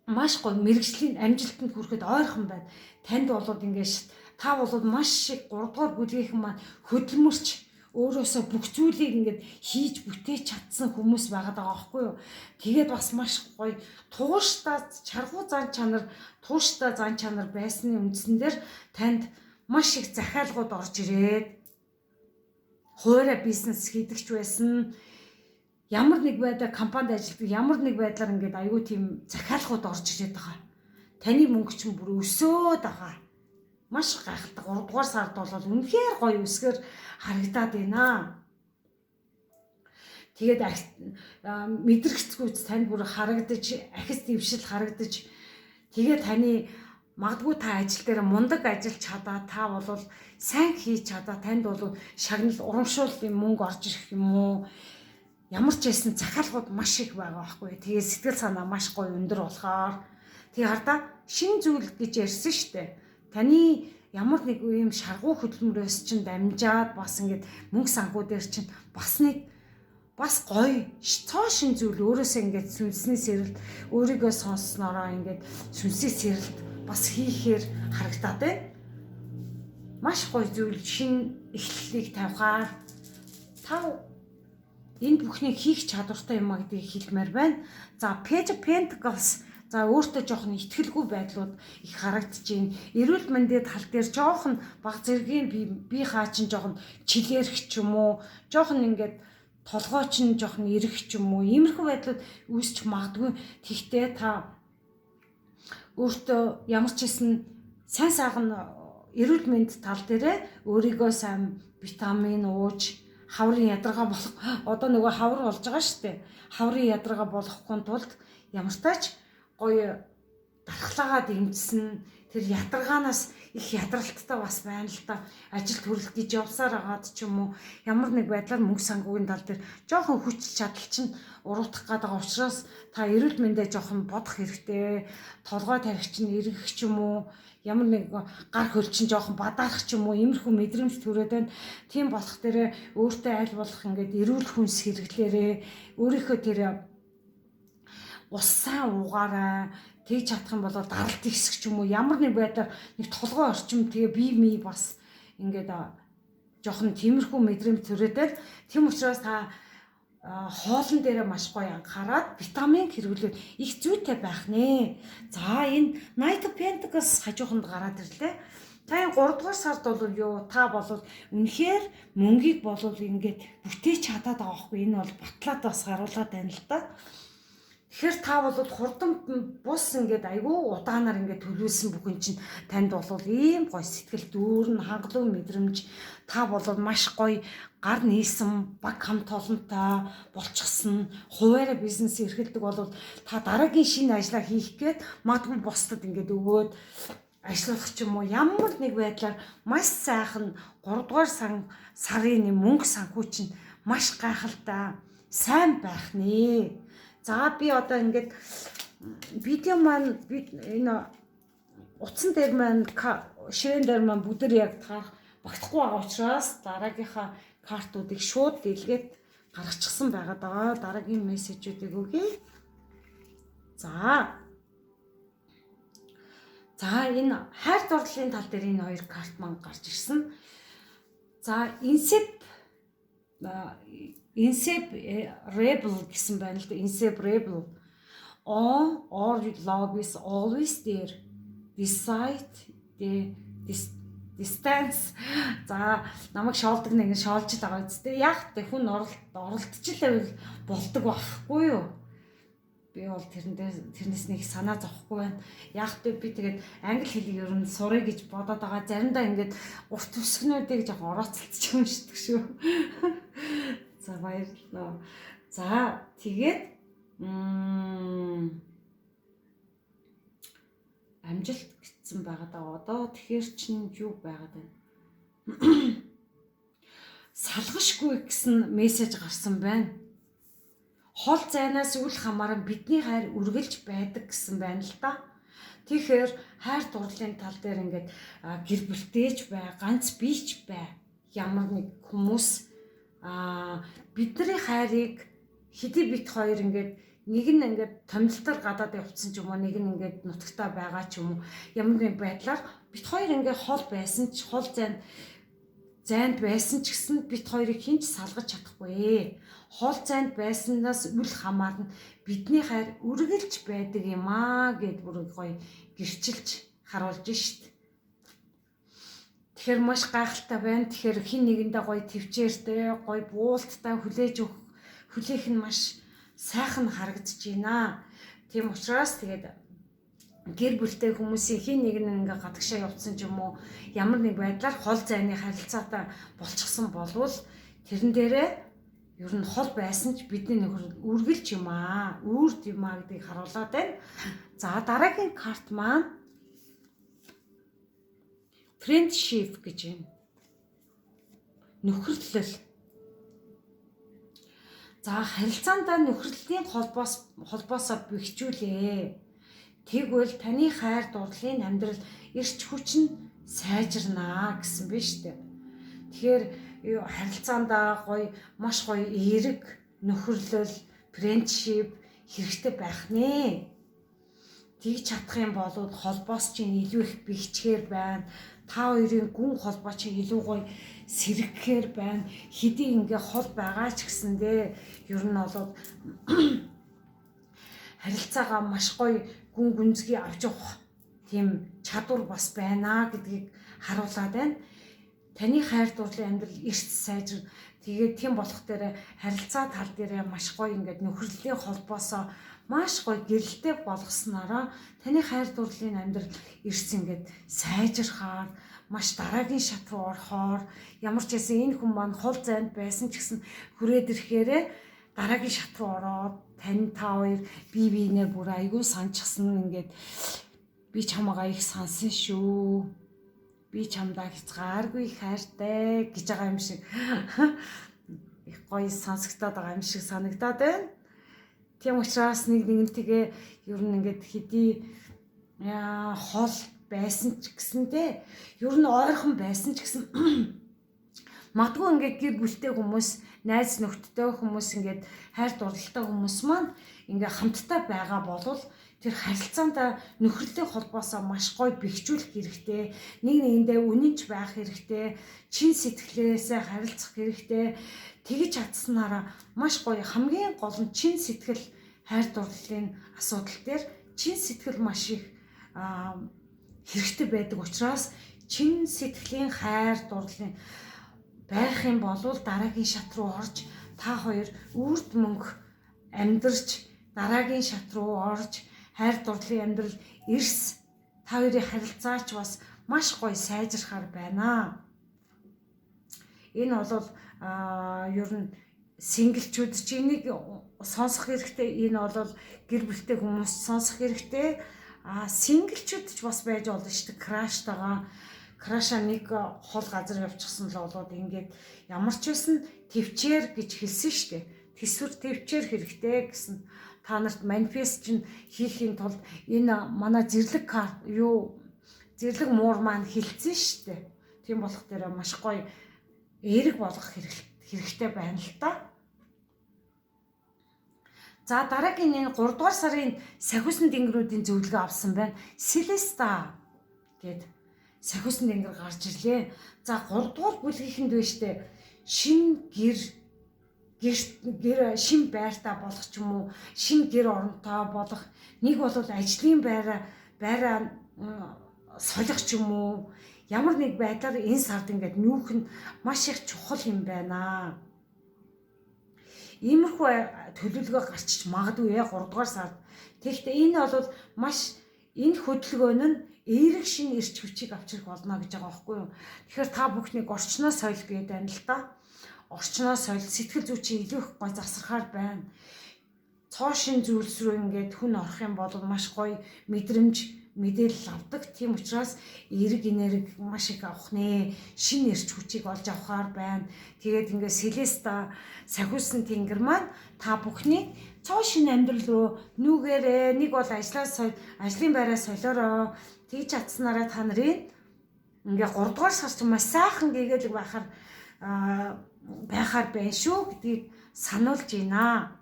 Маш гоё мэргэжлийн амжилтанд хүрэхэд ойрхон байна. Танд болоод ингээд та болоод маш их 3 дугаар бүлгийнхэн маань хөдөлмөрч өөрөөсөө бүх зүйлийг ингээд хийж бүтээж чадсан хүмүүс байгаад байгаа байхгүй юу. Тэгээд бас маш гоё тууштай чаргуу зан чанар байсны үндсэн дээр танд маш их захиалгууд орж ирээд хуваараа бизнес хийдэгч байсан. Ямар нэг байдлаар компанид ажилладаг, ямар нэг байдлаар ингээд аюу тийм захиалгууд орж ирээд байгаа. Таны мөнгө чинь бүр өсөөд байгаа. Маш гайхалтай 3 дугаар сард бол үнэхээр гоё өсгөр харагдаад байна. Тэгээд мэдрэгцгүйц танд бүр харагдаж, ахис дэвшил харагдаж, тэгээд таны магадгүй та ажил дээр мундаг ажиллаж чадаа, та бол сайн хийж чадаа, танд бол шагнал урамшууллын мөнгө орж ирэх юм уу? Ямар ч байсан захиалгууд маш их байгаа байхгүй. Тэгээд сэтгэл санаа маш гоё өндөр болохоор тэгээд хардаа шин зүйл гэж ярьсан шүү дээ. Таны ямар нэг юм шаргуу хөдөлмөрөөс чинь дамжаад бас ингээд мөнгө санхүү дээр чинь бас гоё цоо шин зүйл өөрөөсөө ингээд сүнсний сэрэлт өөрийгөө сонсснороо ингээд сүнсний сэрэлт бас хийхээр харагдаад байна. Маш гоё зүйл шин эхлэлийг тавихаар та энэ бүхнийг хийх чадвартай юм а гэдгийг хэлмээр байна. За, Page of Pentacles за өөртөө жоохон ихтгэлгүй байдлууд их харагдаж байна. Эрүүл мэндийн тал дээр жоохон баг зэргийн би хаа чин жоохон чилэрх ч юм уу, жоохон ингээд толгой чин жоохон ирэх ч юм уу, иймэрхүү байдлууд үүсч магадгүй. Тэгтээ та өөртөө ямар ч хэсэн сайн сайхан эрүүл мэнд тал дээрээ өөрийгөө сайн витамин ууж хаврын ядаргаа болох одоо нөгөө хавар болж байгаа шүү дээ. Хаврын ядаргаа болохгүй тулд ямар тач гоё дархлаагаа дэмжсэн тэр ядаргаанаас их ядралттай бас байна л та. Ажил төрөлт гэж явсаар агаад ч юм уу ямар нэг байдлаар мөнгө санхүүгийн тал дээр жоохон хүч чадал чинь уруудах гээд байгаа учраас та эрүүл мэндээ жоохон бодох хэрэгтэй. Толгой тарих чинь эргэх ч юм уу, ямар нэг гар хөл чинь жоохон бадаах ч юм уу, иймэрхүү мэдрэмж төрөөд байна. Тийм болох дээрээ өөртөө аль болох ингээд эрүүл хүнс хэрэглээрээ өөрийнхөө тэр ус сайн уугаарай. Тэгж чадах юм бол даралт ихсэх ч юм уу, ямар нэг байдлаар нэг толгой орчим тэгээ бие бас ингээд жоохон тиймэрхүү мэдрэмж төрөөд. Тийм учраас та хоолн дээрээ маш гоё анхаарад витамин хэрэглээд их зүйтэй байх нэ. За, энэ Knight of Pentacles хажууханд гараад ирлээ. Та энэ 3 дугаар сард бол юу та бол үнэхээр мөнгийг бол ингээд бүтээж чадаад байгаа хгүй. Энэ бол батлаад бас харуулад байна л да. Тэгэхээр та бол хурдан бус ингээд айгүй удаанаар ингээд төлөвлөсөн бүхэн чинь танд бол ийм гоё сэтгэл дүүрэн хангалуун мэдрэмж, та бол маш гоё гар нийлсэн баг хамт олонтой болчихсон хуваараа бизнес эрхэлдэг бол та дараагийн шинэ ажлаа хийх гээд магадгүй бусдад ингээд өгөөд ажиллах ч юм уу, ямар нэг байдлаар маш сайхан 3 дугаар сарын мөнгө санхүү чинь маш гайхалтай сайн байх нэ. За, би одоо ингээд видео маань энэ утсан дээр маань ширээн дээр маань бүдэр яг таах багтахгүй байгаа учраас дараагийнхаа картуудыг шууд дэлгээд гаргачихсан байгаад байгаа. Дараагийн мессежүүдийг өгье. За, энэ хайр дурлалын тал дээр энэ хоёр карт маань гарч ирсэн. За, Inseparable гэсэн байна л да. Inseparable. Or love is always there. Beside the distance. За, намайг шоолдог нэг шоолж л байгаа үстэй. Яг тэ хүн оролдчихлээ болдог байхгүй юу? би бол тэрнээс нэг санаа зовхгүй байна. Яг тэ би тэгээд англи хэлийг ер нь сурах гэж бодоод байгаа. Заримдаа ингээд урт үсгнүүдийг жоох орооцолчих юм шдэг шүү. За баярлалаа. За тэгээд амжилт гэсэн байгаа даа. Одоо тэгэхээр чинь юу байгаад байна? Салгашгүй гэсэн мессеж гарсан байна. Хол зайнаас үл хамааран бидний хайр үргэлж байдаг гэсэн байна л да. Тэгэхээр хайр дурлалын тал дээр ингээд гэр бүлтэйч бай, ганц бийч бай. Ямар нэг хүмүүс бидний хайрыг хэдий бит хоёр ингээд нэг нь ингээд томилтол гадаад явцсан ч юм уу, нэг нь ингээд нутагтаа байгаа ч юм уу, ямар нэг байдлаар бит хоёр ингээд хол байсан ч, хол зайд байсан ч гэсэн бит хоёрыг хинч салгаж чадахгүй. Хол зайд байснаас үл хамааран бидний хайр үргэлж байдаг юм гэд бүр гоё гэрчилж харуулж шít. Тэгэхээр маш гайхалтай байна. Тэгэхээр хин нэгэндээ гоё төвчээртэй, гоё буулттай хүлээх нь маш сайхан харагдаж байна. Тийм учраас тэгээд гэр бүлтэй хүмүүсийн хин нэг нь ингээ гадагшаа явцсан ч юм уу, ямар нэг байдлаар хол зайны харилцаатай болчихсон болвол тэрэн дээрээ ер нь хол байсан ч бидний нөхөр үргэлж юм үрд юм гэдгийг харуулад байна. За дараагийн карт маань friendship гэж байна. Нөхөрлөл. За харилцаандаа нөхөрлөлийн холбоосоо бэхжүүлээ. Тэгвэл таны хайр дурлалын амьдрал эрч хүч нь сайжирнаа гэсэн байна шүү дээ. Тэгэхээр харилцаандаа гоё маш гоё эерэг нөхөрлөл, friendship хэрэгтэй байх нэ. Тэгж чадах юм бол холбоос чинь илүү их бэхжгээр байна. Та хоёрын гүн холбоо чинь илүү гоё сэргэхээр байна. Хэдий ингээ хол байгаа ч гэсэндээ ер нь болоод харилцаагаа маш гоё гүн гүнзгий авч явах тийм чадвар бас байна гэдгийг харуулад байна. Таны хайр дурлалын амьдрал эрт сайжир. Тэгээд тийм болох дээр харилцаа тал дээр маш гоё ингээд нөхөрлөлийн холбоосоо маш гоё гэрэлтэй болгоснороо таны хайр дурлалын амьдрал эрт ингээд сайжирхаар маш дараагийн шат руу орохоор ямар ч байсан энэ хүн маань хол зайд байсан ч гэсэн хүрээд ирэхээрээ дараагийн шат руу ороод тань та хоёр бие биенээ бүр айгүй санчихсан ингээд би чамаагаа их сансан шүү. Би чамдаа хязгааргүй их хайртай гэж байгаа юм шиг их гоё сонсогдоод байгаа юм шиг санагдаад байна. Тийм учраас нэгнтэйгээ ер нь ингээд хэдий хол байсан ч гэсэндээ ер нь ойрхон байсан ч гэсэн магадгүй ингээд гэр бүлтэй хүмүүс, найз нөхдөдтэй хүмүүс ингээд хайр дурлалтай хүмүүс маань ингээд хамтдаа байгаа болвол тэр харилцаанд нөхөрлөлийн холбоосоо маш гоё бэхжүүлэх хэрэгтэй. Нэг нэгэндээ үнэнч байх хэрэгтэй. Чин сэтгэлээсээ харилцах хэрэгтэй. Тэгж чадсанараа маш гоё хамгийн гол нь чин сэтгэл хайр дурлалын асуудал дээр чин сэтгэл маш их хэрэгтэй байдаг учраас чин сэтгэлийн хайр дурлалын байх юм бол дараагийн шат руу орж та хоёр үрд мөнгө амьдарч дараагийн шат руу орж хайр дурлалын амьдрал эрс та хоёрын харилцаач бас маш гоё сайжрахаар байна. Энэ бол ер нь синглчүүд чи энийг сонсох хэрэгтэй. Энэ бол гэр бүлтэй хүмүүс сонсох хэрэгтэй. Синглчүүд ч бас байж болно шүү дээ. Краштайгаа крашаа нэг хол газар явчихсан л болоод ингээд ямар ч байсан төвчээр гэж хэлсэн шүү дээ. Тэсвэр төвчээр хэрэгтэй гэсэн. Та нарт манифест чинь хийхийн тулд энэ манай зэрлэг зэрлэг муур маань хилцсэн шүү дээ. Тийм болох дээр маш гоё эерэг болгох хэрэгтэй байна л та. За дараагийн энэ 3 дугаар сарын сахиусан тэнгэрүүдийн зөвлөгөө авсан байна. Селеста гэд сахиусан тэнгэр гарч ирлээ. За 3 дугаар бүлгийнхэнд байна штэ. Шин гэр шин байртаа болох ч юм уу, шин гэр оронтой болох, нэг бол ажлын байраа солих ч юм уу, ямар нэг байдлаар энэ сард ингээд нүүх нь маш их чухал юм байна. Иймэрхүү төлөвлөгөө гарчиж магадгүй 3 дугаар сард. Тэгэхдээ энэ бол маш энэ хөдөлгөөн нь эерэг шин эрч хүчийг авчрах болно гэж байгаа байхгүй юу. Тэгэхээр та бүхнийг орчноо соёл гэдэг байна л да. Орчноо соёл сэтгэл зүйчийн илүү их гой засархаар байна. Цоошин зүйлс рүү ингээд хүн орох юм бол маш гоё мэдрэмж мэдээлэл авдаг. Тийм учраас эерэг энерги маш их авах нэ. Шинэ эрч хүчийг олж авахаар байна. Тэгээд ингээд Селеста сахиусан тэнгэр маань та бүхний цоошин амьдрал руу нүгээрээ нэг бол ажлын байраа солиороо тэгж чадсанараа та нарын ингээ 3 дугаар сар ч маш сайхан гээгээл байхаар байна шүү гэдгийг сануулж байна.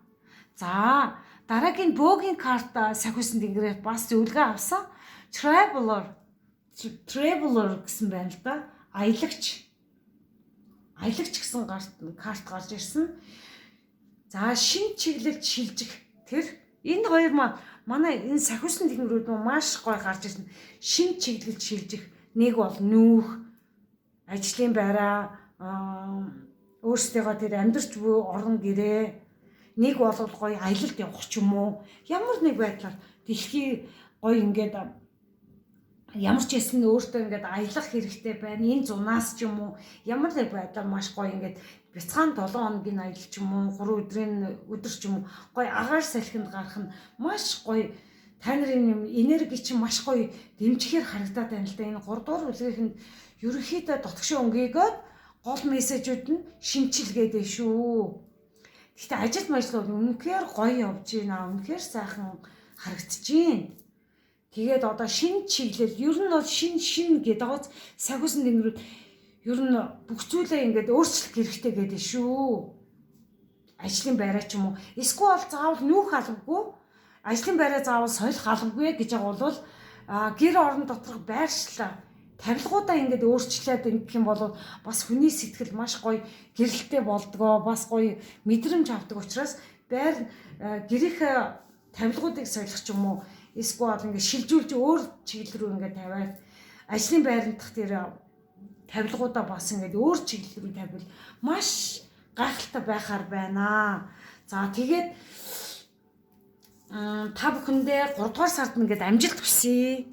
За дараагийн бөөгийн карта сахиусан тэнгэрээр бас зөвлөгөө авсан. Traveler гэсэн байна л да. Аялагч гэсэн карт гарч ирсэн. За шин чиглэлд шилжих. Тэр энэ хоёр манай энэ сахиусан тэнгэрүүд маш гоё гарч ирсэн. Шин чиглэлд шилжих. Нэг бол нүүх, ажлын байраа, өөрсдөө тэр амьдарч буй орон гэрээ. Нэг бол гоё аялалд явах ч юм уу. Ямар нэг байдлаар дэлхий гоё ингээд ямар ч хэсэн өөртөө ингээд аялах хэрэгтэй байна. Энэ зунаас ч юм уу ямар нэг байдлаар маш гоё ингээд бяцхан 7 хоногийн аялал ч юм уу 3 өдөр ч юм уу гоё агаар салхинд гарах нь маш гоё. Та нарын энерги чинь маш гоё дэмжихээр харагдаад байна л да. Энэ 3 дугаар бүлгийнхэнд ерөнхийдөө дотгошоо өнгөөгөөд гол мессежүүд нь шинчилгээд байна шүү. Гэхдээ ажил мажил бол үнэхээр гоё явж байна. Үнэхээр сайхан харагдаж байна. Тэгээд одоо шин чиглэл ер нь бол шин гэдэг байгаа сахиусан тэнгэрүүд ер нь бүх зүйлээ ингээд өөрчлөх хэрэгтэй гэдэг шүү. Ажлын байраа ч юм уу эсвэл заавал нүүх албагүй ажлын байраа заавал соёлох албагүй гэж байгаа бол гэр орон доторх байршлаа тавилгуудаа ингээд өөрчлөөд ингэх юм бол бас хүний сэтгэл маш гоё гэрэлтэй болдгоо бас гоё мэдрэмж авдаг учраас гэрийнхээ тавилгуудыг соёлох ч юм уу эсвэл ингээд шилжүүлж өөр чиглэл рүү ингээд тавиад ажлын байранд дах тэр тавилгуудаа бас ингээд өөр чиглэл рүү тавил маш гайхалтай байхаар байна. За тэгээд та бүхэндээ 3 дугаар сард ингээд амжилт хүсье.